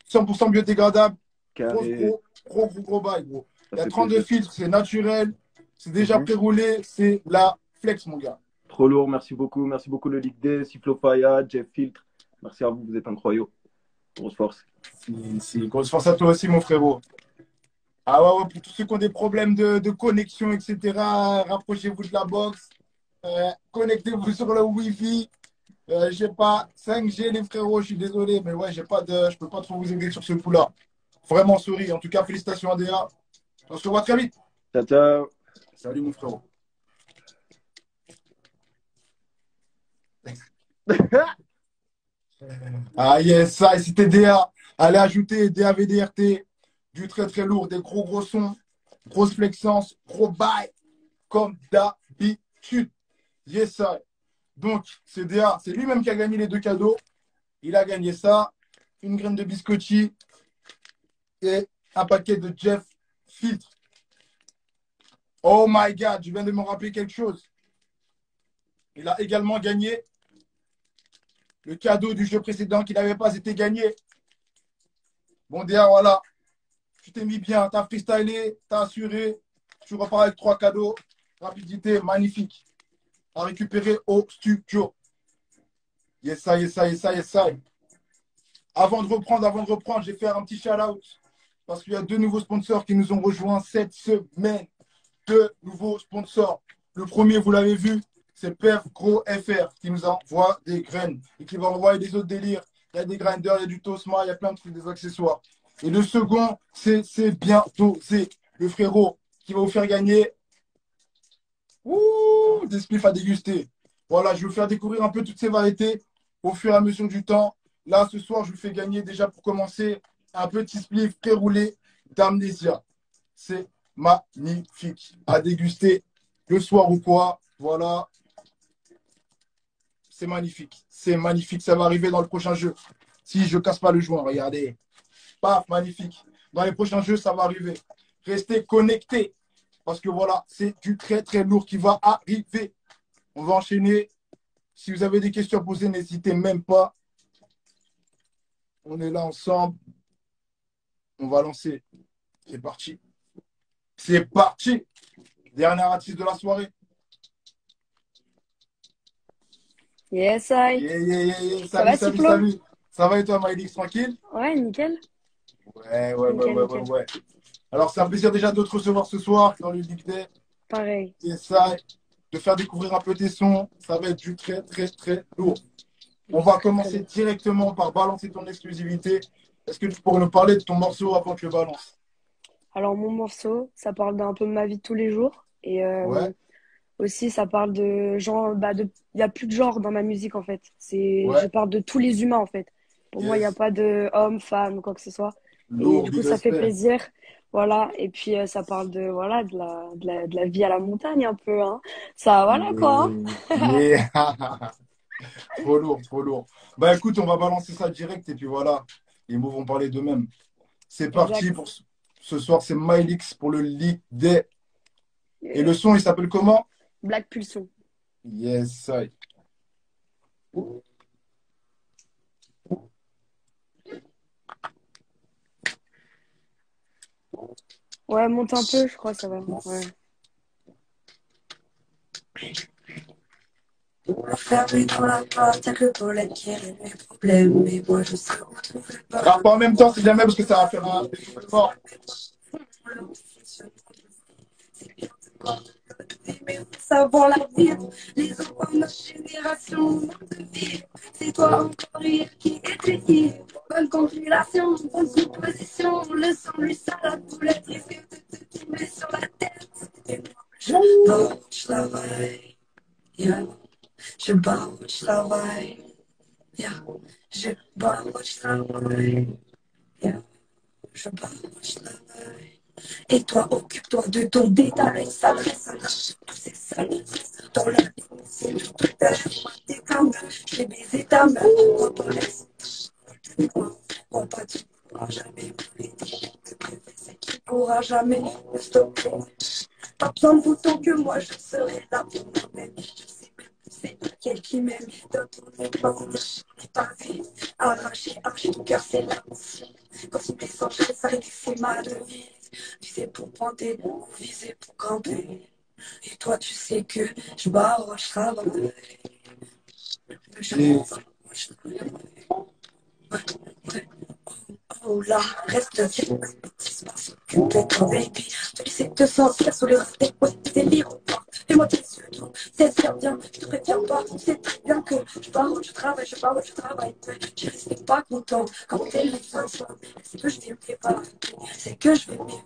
100% biodégradable. Carré. Gros bail, gros. Il y a Ça fait 32 plaisir. filtres, c'est naturel, c'est déjà Mhm. pré-roulé, c'est la flex, mon gars. Trop lourd, merci beaucoup. Merci beaucoup, le Ligue D, Cyclofaya, Jeff Filtre. Merci à vous, vous êtes incroyables. Grosse force. Si, grosse force à toi aussi, mon frérot. Ah ouais, pour tous ceux qui ont des problèmes de connexion, etc., rapprochez-vous de la box. Connectez-vous sur le Wi-Fi. Je sais pas, 5G, les frérots, je suis désolé, mais ouais, je peux pas trop vous aider sur ce coup-là. Vraiment, sorry. En tout cas, félicitations, ADA. On se revoit très vite. Ciao, ciao. Salut, mon frérot. Ah yes, ça, et c'était DA. Allez ajouter DA VDRT, du très très lourd, des gros sons, grosse flexence, gros bail, comme d'habitude. Yes, ça. Donc, c'est DA, c'est lui-même qui a gagné les deux cadeaux. Il a gagné ça, une graine de biscotti et un paquet de Jeff Filtre. Oh my God, je viens de me rappeler quelque chose. Il a également gagné le cadeau du jeu précédent qui n'avait pas été gagné. Bon, DA, voilà. Tu t'es mis bien, tu as freestylé, tu as assuré. Tu repars avec 3 cadeaux. Rapidité, magnifique. À récupérer au studio. Yes, ça, yes, ça, yes, ça, yes, ça. Avant de reprendre, je vais faire un petit shout-out. Parce qu'il y a 2 nouveaux sponsors qui nous ont rejoints cette semaine. 2 nouveaux sponsors. Le premier, vous l'avez vu, c'est Perf Gros FR qui nous envoie des graines et qui va envoyer des autres délires. Il y a des grinders, il y a du Tosma, il y a plein de trucs, des accessoires. Et le second, c'est bientôt, c'est le frérot qui va vous faire gagner des spliffs à déguster. Voilà, je vais vous faire découvrir un peu toutes ces variétés au fur et à mesure du temps. Là, ce soir, je vous fais gagner déjà pour commencer un petit spliff pré-roulé d'Amnésia. C'est magnifique à déguster le soir ou quoi. Voilà. C'est magnifique. C'est magnifique. Ça va arriver dans le prochain jeu. Si je casse pas le joint, regardez. Paf, magnifique. Dans les prochains jeux, ça va arriver. Restez connectés. Parce que voilà, c'est du très très lourd qui va arriver. On va enchaîner. Si vous avez des questions à poser, n'hésitez même pas. On est là ensemble. On va lancer. C'est parti. C'est parti. Dernier artiste de la soirée. Yes, I. Yeah. Ça va, Salut. Cyclo? Ça va et toi, Maëlix, tranquille? Ouais, nickel. Ouais. Alors, c'est un plaisir déjà de te recevoir ce soir dans le Ligue Day. Pareil. Et ça, de faire découvrir un peu tes sons, ça va être du très, très, très lourd. On va commencer directement par balancer ton exclusivité. Est-ce que tu pourrais nous parler de ton morceau avant que je le balance? Alors, mon morceau, ça parle d'un peu de ma vie de tous les jours. Et Ouais. aussi, ça parle de genre, il n'y a plus de genre dans ma musique, en fait. Ouais. Je parle de tous les humains, en fait. Pour moi, il n'y a Yes. pas de homme, femme, quoi que ce soit. Et Lourd, du coup, big ça fait respect. plaisir. Voilà. Et puis, ça parle de, voilà, de la vie à la montagne, un peu, hein. Ça, voilà, quoi. Yeah. Trop lourd. Bah écoute, on va balancer ça direct et puis voilà. Les mots vont parler d'eux-mêmes. C'est parti Exact. pour ce soir, c'est Mylix pour le League Day. Et le son, il s'appelle comment? Black Pulsion. Yes, I. Ouais, monte un peu, je crois, ça va. Ouais. Fermé dans la porte, y'a que Paulette qui règle mes problèmes. Mais moi, je sais retrouver le Alors, pas en même temps, si jamais, parce que ça va faire un fort. mais savoir la vie, les enfants de notre génération de vie. C'est toi encore hier qui étudie. Bonne congélation, bonne composition. Le sang lui salade, poulette risque de te tomber sur la tête. Et moi, Je pars, je travaille. Yeah. Je pars, je travaille. Yeah. Je pars, je travaille. Yeah. Je pars, je travaille. Et toi, occupe-toi de ton détail. Ça lâche tous ces sales. Dans la vie, c'est le truc t'es comme je vais baiser ta main. Quand on laisse, on pas tu pourras jamais brûler. C'est qui pourra jamais me stopper. Pas besoin de bouton que moi je serai là pour moi-même. Je sais même c'est quel qui m'aime. Dans ton épaule, je n'ai pas vu. Arraché ton cœur, c'est la mission. Quand il descend, je ça et c'est ma devise. Viser pour pointer ou viser pour camper. Et toi, tu sais que je barre, je travaille. Je travaille. Ouais. Oh là, reste bien. Que ton baby. Tu sais que te sentir sous les ratés. Ouais, délire. Fais-moi tes yeux. C'est bien. Je te préviens pas. Tu sais très bien que je barre, je travaille. Je travaille. Je reste pas content. Quand t'es les fins, c'est que je vais me préparer. C'est que je vais m'évader.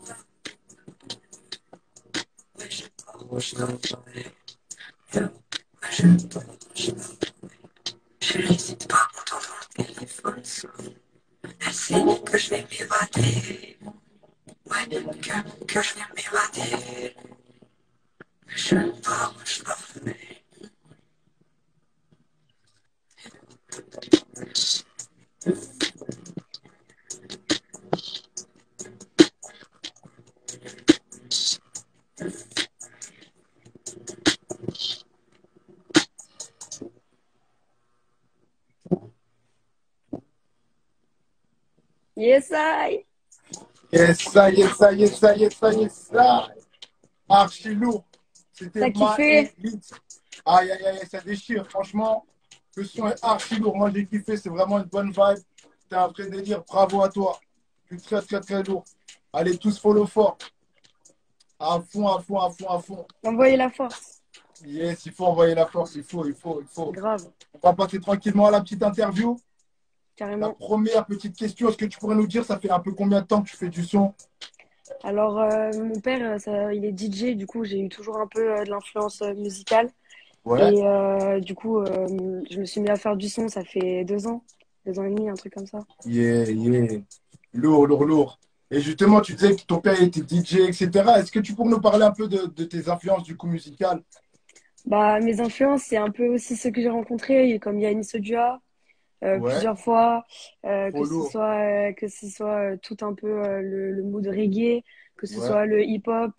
Je pars, je travaille. Je n'hésite pas pour t'envoyer le téléphone. Elle sait que je vais m'évader. Ouais, que je vais m'évader. Je pars, je travaille. Yes, I. Yes, ça, yes, ça, yes, ça, yes, ça, yes, ça. Archi lourd. C'était T'as kiffé? Hit. Aïe, aïe, aïe, ça déchire. Franchement, le son est archi lourd. Moi, j'ai kiffé. C'est vraiment une bonne vibe. C'était un vrai délire. Bravo à toi. Tu es très, très, très lourd. Allez, tous follow fort. À fond, à fond, à fond, à fond. Envoyez la force. Yes, il faut envoyer la force. Il faut. Grave, On va passer tranquillement à la petite interview. La carrément. première petite question, est-ce que tu pourrais nous dire, ça fait un peu combien de temps que tu fais du son? Alors, mon père, il est DJ, du coup, j'ai eu toujours un peu de l'influence musicale. Ouais. Et du coup, je me suis mis à faire du son, ça fait 2 ans, 2 ans et demi, un truc comme ça. Yeah, yeah. Lourd, lourd, lourd. Et justement, tu disais que ton père était DJ, etc. Est-ce que tu pourrais nous parler un peu de tes influences du coup musicales? Bah, mes influences, c'est un peu aussi ceux que j'ai rencontrés, comme Yannis Sodua, Ouais, plusieurs fois, trop lourd. que ce soit tout un peu le mood reggae, que ce Ouais. soit le hip-hop,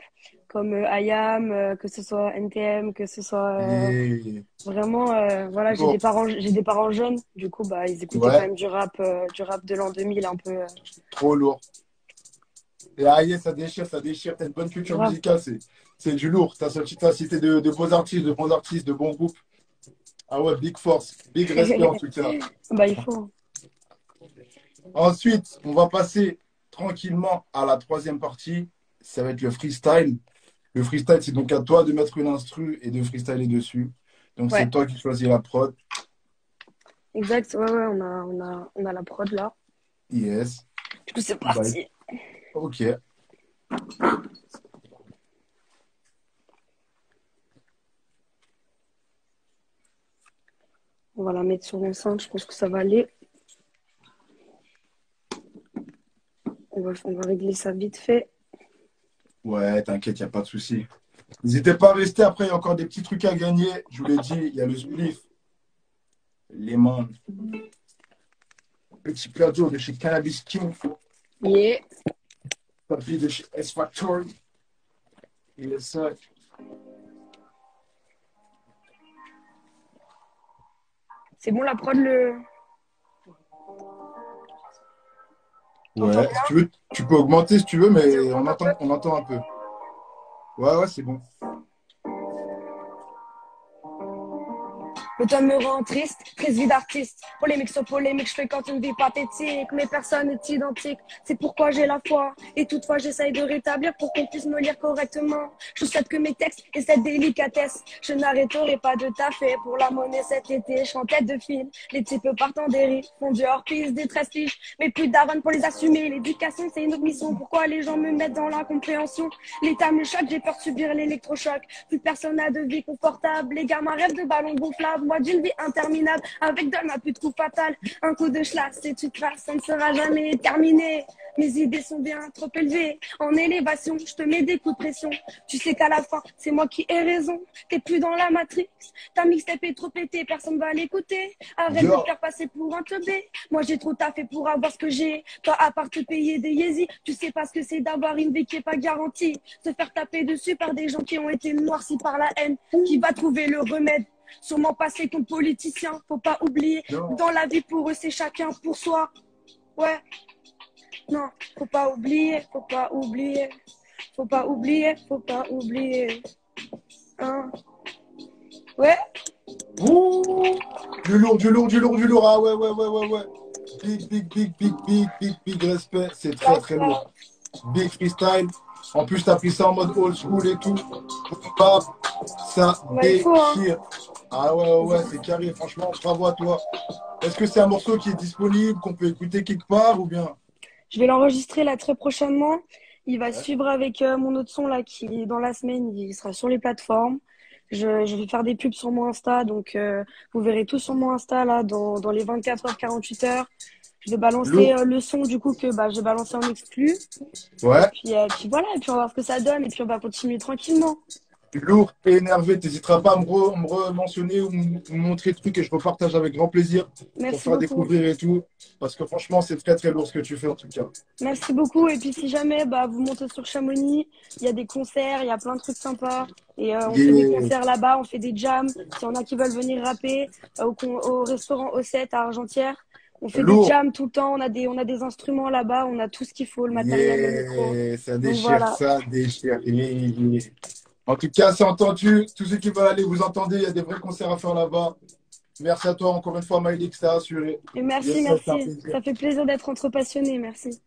comme IAM, que ce soit NTM, que ce soit Yeah. vraiment, voilà, Lourd. j'ai des parents jeunes, du coup, bah, ils écoutaient quand Ouais, même du rap de l'an 2000, un peu trop lourd. Et aïe, ça déchire, ça déchire. T'as une bonne culture grave. musicale, c'est du lourd. T'as cité de beaux artistes, de bons groupes. Ah ouais, big force, big respect en tout cas. Bah, il faut. Ensuite, on va passer tranquillement à la troisième partie. Ça va être le freestyle. Le freestyle, c'est donc à toi de mettre une instru et de freestyler dessus. Donc, c'est Ouais, toi qui choisis la prod. exact. Ouais, ouais, on a la prod là. Yes. Du coup, c'est Bah, parti. ok. On va la mettre sur l'enceinte, je pense que ça va aller. On va régler ça vite fait. Ouais, t'inquiète, il n'y a pas de souci. N'hésitez pas à rester. Après, il y a encore des petits trucs à gagner. Je vous l'ai dit, il y a le spliff, les mains, petit plateau de chez Cannabis King, Yeah. papier de chez S Factory. Et ça. C'est bon la prod, le. T'entends Ouais, si tu veux, tu peux augmenter si tu veux, bien? Vas-y, mais augmente un peu. on entend un peu. Ouais, ouais, c'est bon. L'automne me rend triste, triste vie d'artiste. Polémique sur polémique, je fais quand une vie pathétique. Mais personne n'est identique, c'est pourquoi j'ai la foi. Et toutefois, j'essaye de rétablir pour qu'on puisse me lire correctement. Je souhaite que mes textes aient cette délicatesse. Je n'arrêterai pas de taffer pour la monnaie cet été. Je suis en tête de file, les types partent en dérive. Font du hors-piste, des 13 piges, mais plus d'arône pour les assumer. L'éducation, c'est une autre mission. Pourquoi les gens me mettent dans l'incompréhension? L'état me choque, j'ai peur de subir l'électrochoc. Plus personne n'a de vie confortable. Les gamins rêvent de ballons gonflables. Moi, d'une vie interminable. Avec Don, ma plus de coup fatal. Un coup de schlass et tu traces, ça ne sera jamais terminé. Mes idées sont bien trop élevées. En élévation, je te mets des coups de pression. Tu sais qu'à la fin, c'est moi qui ai raison. T'es plus dans la matrix. Ta mixtape est trop pétée, personne va l'écouter. Arrête de me faire passer pour un teubé. Moi, j'ai trop taffé pour avoir ce que j'ai. Toi, à part te payer des yézis, tu sais pas ce que c'est d'avoir une vie qui est pas garantie. Se faire taper dessus par des gens qui ont été noircis par la haine. Qui va trouver le remède? Sûrement passer comme politicien. Faut pas oublier. Dans la vie, pour eux, c'est chacun pour soi. Ouais. Non, faut pas oublier, faut pas oublier. Faut pas oublier, faut pas oublier. Hein? Ouais. Ouh, du lourd, du lourd, du lourd, du lourd. Ah ouais, ouais, ouais, ouais, ouais. Big respect. C'est très, très lourd. Big freestyle. En plus, t'as pris ça en mode old school et tout. Bam, ça déchire. Ah ouais, ouais, c'est carré. Franchement, bravo à toi. Est-ce que c'est un morceau qui est disponible, qu'on peut écouter quelque part ou bien? Je vais l'enregistrer là très prochainement. Il va suivre avec mon autre son là qui, dans la semaine, il sera sur les plateformes. Je vais faire des pubs sur mon Insta, donc vous verrez tout sur mon Insta là dans les 24 heures, 48 heures. Je vais balancer le son du coup que j'ai balancé en exclu. Ouais. Et puis voilà, et puis on va voir ce que ça donne, et puis on va continuer tranquillement. Lourd et énervé, t'hésiteras pas à me mentionner ou me montrer le truc et je repartage avec grand plaisir Merci pour faire beaucoup. découvrir et tout. Parce que franchement, c'est très très lourd ce que tu fais en tout cas. Merci beaucoup. Et puis si jamais vous montez sur Chamonix, il y a des concerts, il y a plein de trucs sympas. Et on fait des concerts là-bas, on fait des jams. Si y en a qui veulent venir rapper au restaurant O7 à Argentière, on fait des jams tout le temps. On a des instruments là-bas, on a tout ce qu'il faut, le matériel, le micro. Ça déchire, voilà. ça déchire. En tout cas, c'est entendu. Tous ceux qui veulent aller, vous entendez, il y a des vrais concerts à faire là-bas. Merci à toi encore une fois, Maïlik, ça a assuré. Et merci, merci. Ça fait plaisir d'être entre passionnés, merci.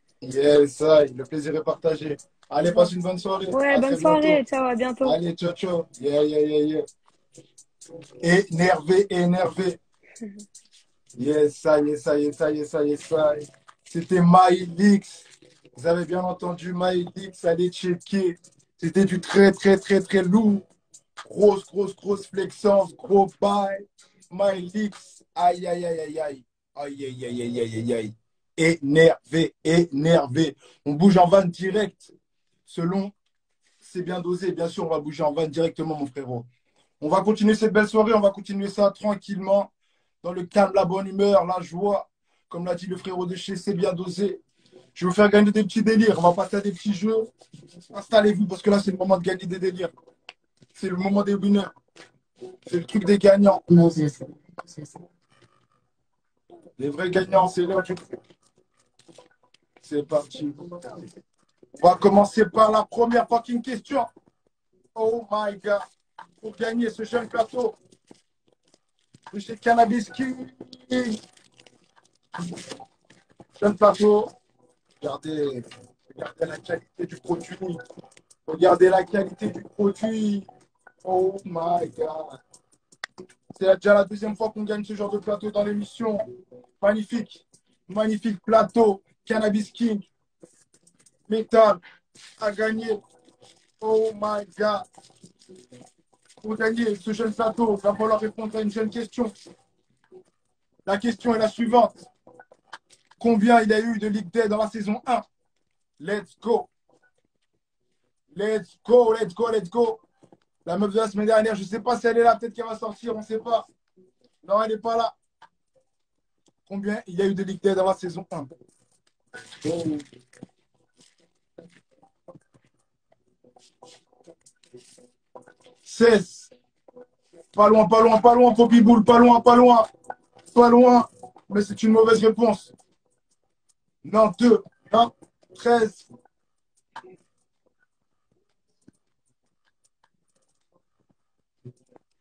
Ça, le plaisir est partagé. Allez, passe une bonne soirée. Ouais, bonne soirée. Ciao, à bientôt. Allez, ciao, ciao. Énervé, énervé. Ça. C'était Maïlix. Vous avez bien entendu Maïlix, allez checker. C'était du très, très, très, très lourd. Grosse flexence, gros bail. Maïlix. Aïe. Énervé. On bouge en van direct. Selon, c'est bien dosé. Bien sûr, on va bouger en van directement, mon frérot. On va continuer cette belle soirée. On va continuer ça tranquillement. Dans le calme, la bonne humeur, la joie. Comme l'a dit le frérot de chez C'est bien dosé. Je vais vous faire gagner des petits délires. On va passer à des petits jeux. Installez-vous parce que là, c'est le moment de gagner des délires. C'est le moment des winners. C'est le truc des gagnants. Les vrais gagnants, c'est l'heure du truc. C'est parti. On va commencer par la première fucking question. Oh my God. Pour gagner ce jeune plateau de chez Cannabis King. Jeune plateau. Regardez la qualité du produit. Regardez la qualité du produit. Oh my God. C'est déjà la deuxième fois qu'on gagne ce genre de plateau dans l'émission. Magnifique plateau. Cannabis King. Métal à gagner. Oh my God. Pour gagner ce jeune plateau, il va falloir répondre à une jeune question. La question est la suivante. Combien il y a eu de League Day dans la saison 1? Let's go. La meuf de la semaine dernière, je ne sais pas si elle est là, peut-être qu'elle va sortir, on ne sait pas. Non, elle n'est pas là. Combien il y a eu de League Day dans la saison 1? Oh. Pas loin, Poppy Bull, pas loin. Mais c'est une mauvaise réponse. Non, 2, non, 13.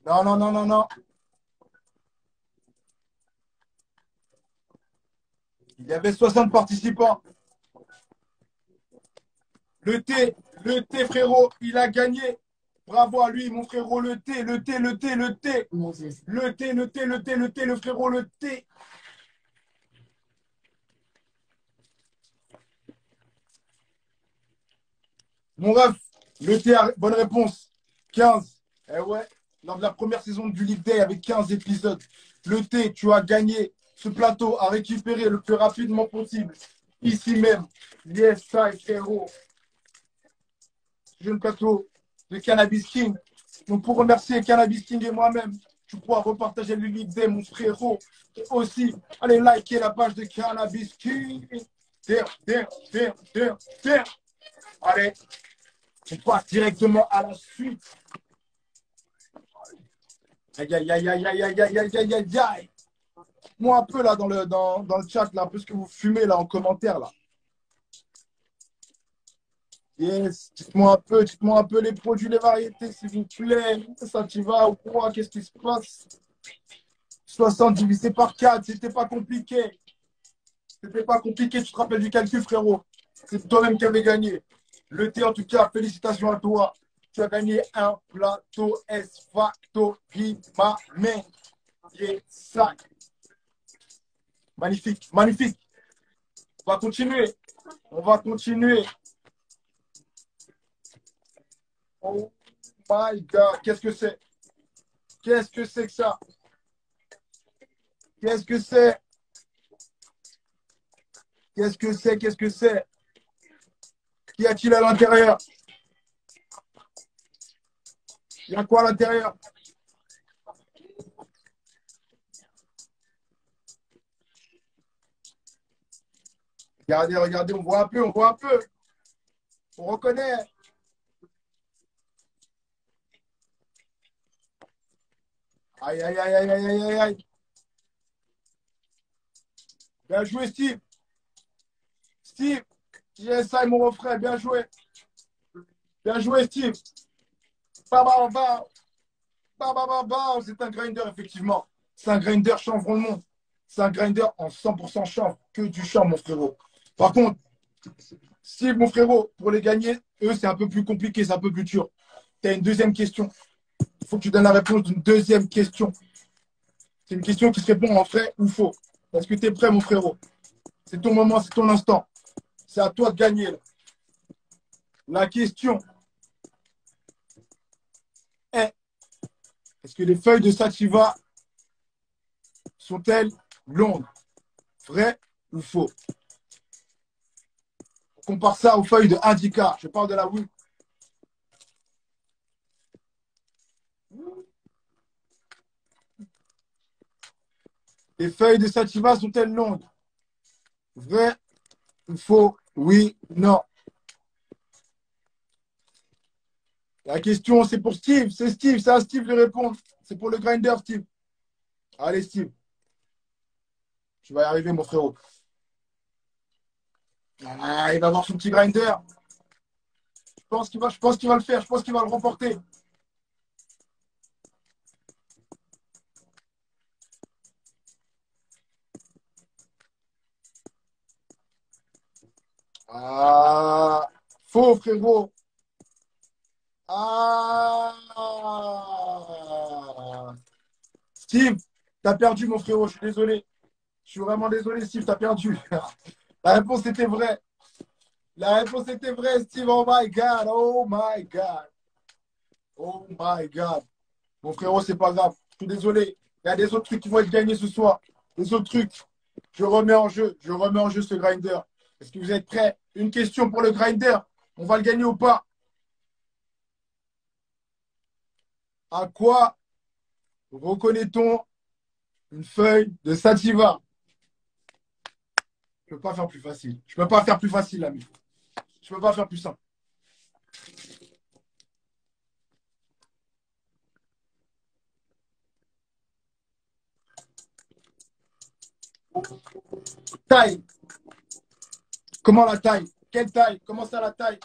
Non. Il y avait 60 participants. Le T, frérot, il a gagné. Bravo à lui, mon frérot, le T, le T, le T, le T. Le T, le T, le T, le T, le frérot, le T. Mon ref, le T, bonne réponse. 15. Eh ouais, lors de la première saison du League Day avec 15 épisodes. Le T, tu as gagné ce plateau à récupérer le plus rapidement possible. Ici même. Yes, ça, frérot. Jeune plateau de Cannabis King. Donc, pour remercier Cannabis King et moi-même, tu pourras repartager le League Day, mon frérot. Et aussi, allez liker la page de Cannabis King. Allez, on passe directement à la suite. Aïe, aïe, aïe, aïe, aïe, aïe, aïe, aïe, aïe, aïe, aïe. Moi un peu là dans le chat, là, un peu ce que vous fumez là en commentaire là. Yes, dites-moi un peu les produits, les variétés, s'il vous plaît. Ça t'y va ou quoi? Qu'est-ce qui se passe? 60 divisé par 4, c'était pas compliqué. C'était pas compliqué, tu te rappelles du calcul, frérot. C'est toi-même qui avais gagné. Le thé, en tout cas, félicitations à toi. Tu as gagné un plateau S-Factory, ma main. Yes, magnifique, magnifique. On va continuer. On va continuer. Oh my God, qu'est-ce que c'est? Qu'est-ce que c'est que ça? Qu'est-ce que c'est? Qu'est-ce que c'est? Qu'est-ce que c'est? Qu'y a-t-il à l'intérieur? Il y a quoi à l'intérieur? Regardez, regardez, on voit un peu, on voit un peu. On reconnaît. Aïe, aïe, aïe, aïe, aïe, aïe, aïe. Bien joué, Steve. Steve, ça mon refrain, bien joué. Bien joué, Steve. Ba, ba, ba. Ba, ba, ba, ba. C'est un grinder, effectivement. C'est un grinder chanvre le monde. C'est un grinder en 100% chanvre. Que du chanvre, mon frérot. Par contre, Steve, mon frérot, pour les gagner, eux, c'est un peu plus compliqué, c'est un peu plus dur. Tu as une deuxième question. Il faut que tu donnes la réponse d'une deuxième question. C'est une question qui se répond en vrai ou faux. Est-ce que tu es prêt, mon frérot? C'est ton moment, c'est ton instant. C'est à toi de gagner. Là. La question est, est-ce que les feuilles de sativa sont-elles longues? Vrai ou faux? On compare ça aux feuilles de indica. Je parle de la weed. Les feuilles de sativa sont-elles longues? Vrai ou faux? Oui, non. La question, c'est pour Steve. C'est Steve, c'est à Steve de répondre. C'est pour le grinder, Steve. Allez, Steve. Tu vas y arriver, mon frérot. Ah, il va avoir son petit grinder. Je pense qu'il va le faire. Je pense qu'il va le remporter. Ah, faux, frérot. Ah. Steve, t'as perdu, mon frérot. Je suis désolé. Je suis vraiment désolé, Steve, t'as perdu. La réponse était vraie. La réponse était vraie, Steve. Oh my God. Oh my God. Oh my God. Mon frérot, c'est pas grave. Je suis désolé. Il y a des autres trucs qui vont être gagnés ce soir. Les autres trucs. Je remets en jeu. Je remets en jeu ce grinder. Est-ce que vous êtes prêts? Une question pour le grinder. On va le gagner ou pas? À quoi reconnaît-on une feuille de sativa? Je ne peux pas faire plus facile. Je ne peux pas faire plus facile, l'ami. Je ne peux pas faire plus simple. Taille. Comment la taille? Quelle taille? Comment ça la taille?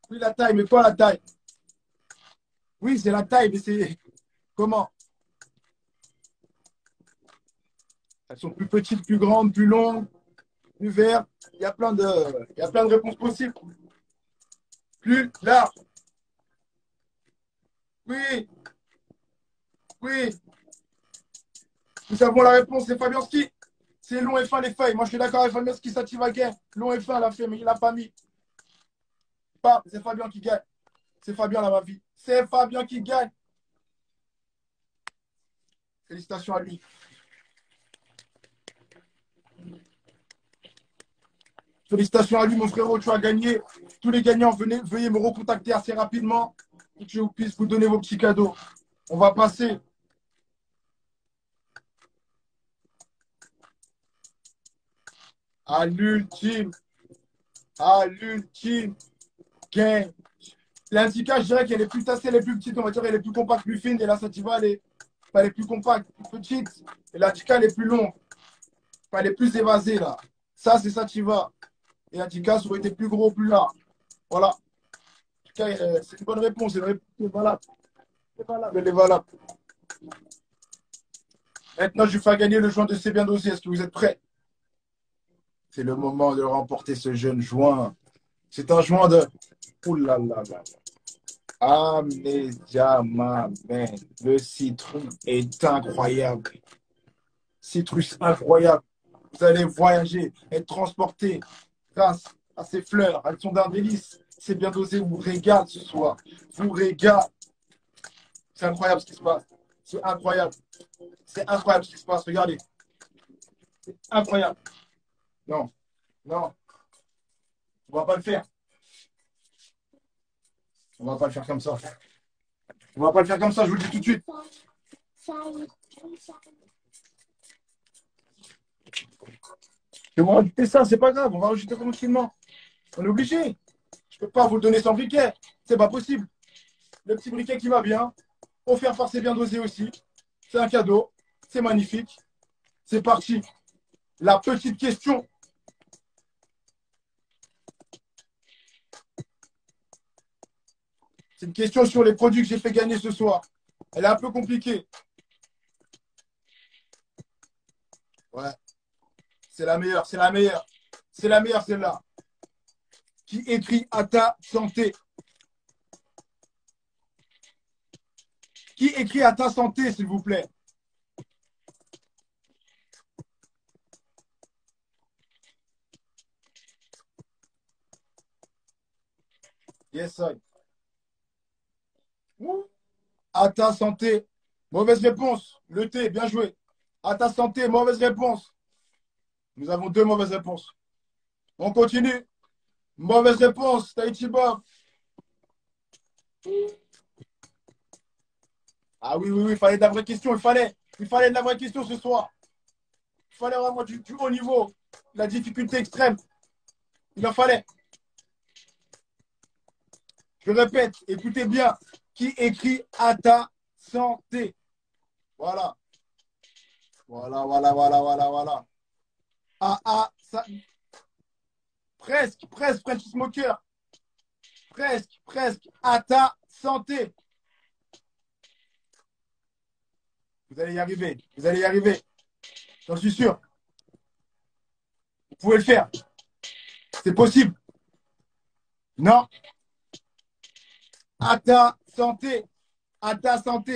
Oui, la taille, mais quoi la taille? Oui, c'est la taille, mais c'est comment? Elles sont plus petites, plus grandes, plus longues, plus vertes. Il y a plein de réponses possibles. Plus large. Oui. Oui. Nous avons la réponse, c'est Fabianski. C'est long et fin les feuilles. Moi, je suis d'accord avec Fabianski, ça t'y va gain. Long et fin, l'a fait, mais il l'a pas mis. Pas, c'est Fabien qui gagne. C'est Fabien, là, ma vie. C'est Fabien qui gagne. Félicitations à lui. Félicitations à lui, mon frérot, tu as gagné. Tous les gagnants, veuillez me recontacter assez rapidement pour que je puisse vous donner vos petits cadeaux. On va passer à l'ultime game. L'indica, je dirais qu'elle est plus tassée, elle est plus petite, on va dire, elle est plus compacte, plus fine. Et la Sativa, elle est plus compacte, plus petite. Et l'indica, elle est plus longue. Elle est plus évasée, là. Ça, c'est Sativa. Et l'indica, ça aurait été plus gros, plus large. Voilà. En tout cas, c'est une bonne réponse. C'est une réponse qui est valable. C'est valable, elle est valable. Maintenant, je vais faire gagner le joint de C'est bien dosé. Est-ce que vous êtes prêts? C'est le moment de remporter ce jeune joint. C'est un joint de... Ouh là là là. Amnesia, ma man. Le citron est incroyable. Citrus incroyable. Vous allez voyager, être transporté grâce à ces fleurs. Elles sont d'un délice. C'est bien dosé. Vous régale ce soir. Vous régale. C'est incroyable ce qui se passe. C'est incroyable. C'est incroyable ce qui se passe. Regardez. C'est incroyable. Non. Non. On va pas le faire. On va pas le faire comme ça. On va pas le faire comme ça, je vous le dis tout de suite. Je vais vous rajouter ça, c'est pas grave, on va rajouter tranquillement. On est obligé. Je peux pas vous le donner sans briquet. C'est pas possible. Le petit briquet qui va bien, offert par C'est bien dosé aussi. C'est un cadeau. C'est magnifique. C'est parti. La petite question. C'est une question sur les produits que j'ai fait gagner ce soir. Elle est un peu compliquée. Ouais. C'est la meilleure, c'est la meilleure. C'est la meilleure, celle-là. Qui écrit à ta santé? Qui écrit à ta santé, s'il vous plaît? Yes, sir. À ta santé. Mauvaise réponse. Le thé, bien joué. À ta santé, mauvaise réponse. Nous avons deux mauvaises réponses. On continue. Mauvaise réponse, Tahiti Bob. Ah oui, oui, oui, il fallait de la vraie question. Il fallait de la vraie question ce soir. Il fallait vraiment du haut niveau. La difficulté extrême. Il en fallait. Je répète, écoutez bien. Qui écrit à ta santé? Voilà. Voilà, voilà, voilà, voilà, voilà. Ça... Presque, French Smoker. Presque. À ta santé. Vous allez y arriver. J'en suis sûr. Vous pouvez le faire. C'est possible. Non. À ta santé.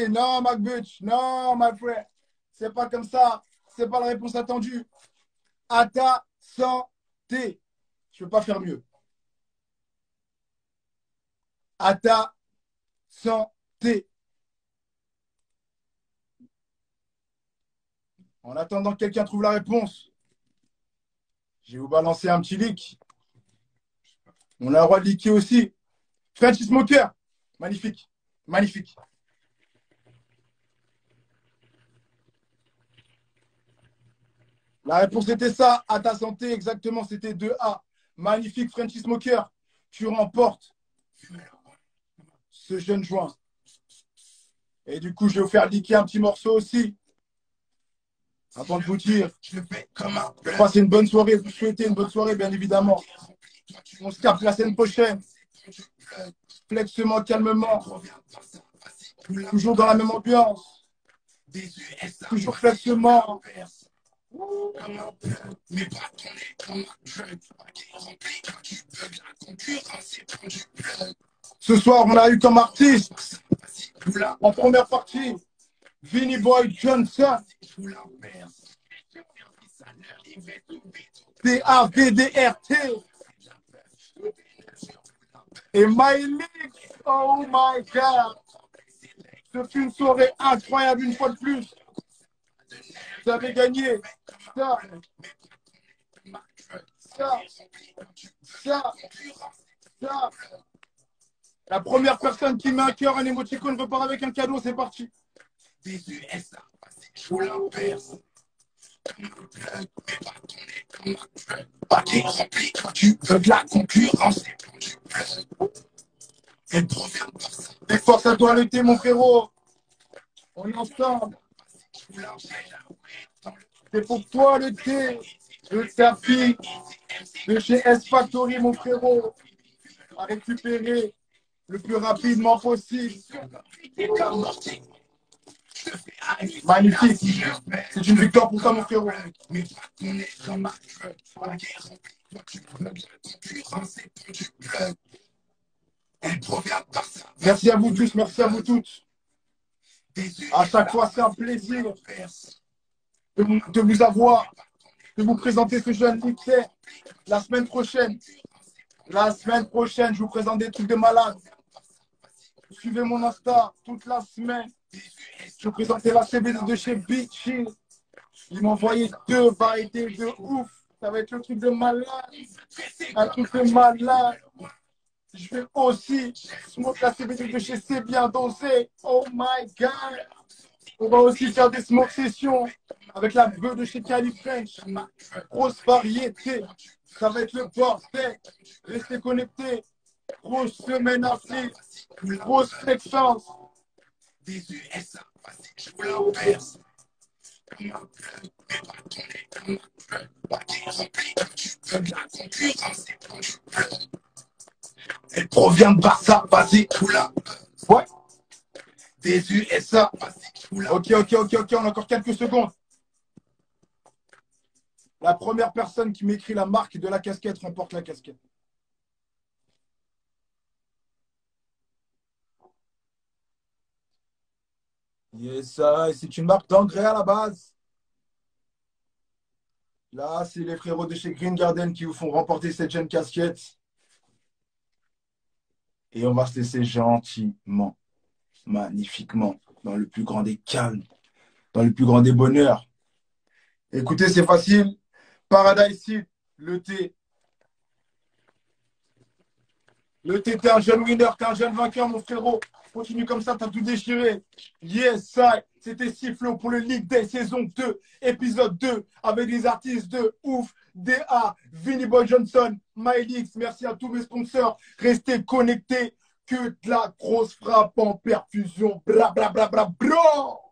Non, McButch. Non, my friend. C'est pas comme ça. C'est pas la réponse attendue. À ta santé. Je ne peux pas faire mieux. À ta santé. En attendant que quelqu'un trouve la réponse, je vais vous balancer un petit leak. On a le droit de leaker aussi. French Smoker. Magnifique. La réponse était ça. À ta santé, exactement. C'était 2A. Magnifique, Frenchy Smoker. Tu remportes ce jeune joint. Et du coup, je vais vous faire liquer un petit morceau aussi. Avant de vous dire, passez une bonne soirée. Vous souhaitez une bonne soirée, bien évidemment. On se capte la semaine prochaine. Flexement, calmement. Toujours dans la même ambiance. Toujours flexement. Comme un peu, mes bras tournés comme un jeu. Qui remplit quand tu veux de la concurrence, c'est quand tu peux. Ce soir, on a eu comme artiste, en première partie, Vinny Boy Johnson, DAVDRT et Miley. Oh my God. Ce fut une soirée incroyable une fois de plus. Vous avez gagné ça, ça, ça, ça. La première personne qui met un cœur, un émoticône repart avec un cadeau, c'est parti. Des USA, je vous l'inverse. Comme un plug, mais pas tourné comme un plug. Pas qui remplit quand tu veux de la concurrence, c'est quand tu peux. Elle provient par ça. Et force à toi l'été, mon frérot. On est ensemble. C'est pour toi le thé de ta fille de chez S Factory, mon frérot, à récupérer le plus rapidement possible. Magnifique. C'est une victoire pour toi, mon frérot. Merci à vous tous, merci à vous toutes. À chaque fois, c'est un plaisir de vous avoir, de vous présenter ce jeune lycée. La semaine prochaine, je vous présente des trucs de malade. Suivez mon Insta toute la semaine. Je vous présentais la CBD de chez Beachy. Ils m'ont envoyé 2 variétés de ouf. Ça va être le truc de malade. Un truc de malade. Je vais aussi smoke la CBD de chez C'est Bien Dosé. Oh my God. On va aussi faire des smoke sessions avec la bœuf de chez Cali French. Grosse variété. Ça va être le bordel. Restez connectés. Grosse semaine assez. Grosse fréquence. Des USA, je vous l'inverse. Comme un plug, mais pas tourné comme un plug. Pas qui remplit quand tu veux de la concurrence, c'est quand tu peux. Elle provient de Barça, vas-y, tout là. Ouais. Des USA, vas-y, tout là. Ok, on a encore quelques secondes. La première personne qui m'écrit la marque de la casquette remporte la casquette. Yes, c'est une marque d'engrais à la base. Là, c'est les frérots de chez Green Garden qui vous font remporter cette jeune casquette. Et on va se laisser gentiment, magnifiquement, dans le plus grand des calmes, dans le plus grand des bonheurs. Écoutez, c'est facile. Paradise Seed, le thé. Le thé, t'es un jeune winner, t'es un jeune vainqueur, mon frérot. Continue comme ça, t'as tout déchiré. Yes, c'était Sifflo pour le League Day saison 2, épisode 2, avec des artistes de ouf, DA, Vinny Boy Johnson, Mylix. Merci à tous mes sponsors. Restez connectés, que de la grosse frappe en perfusion. Bra, bra, bra, bra, bro.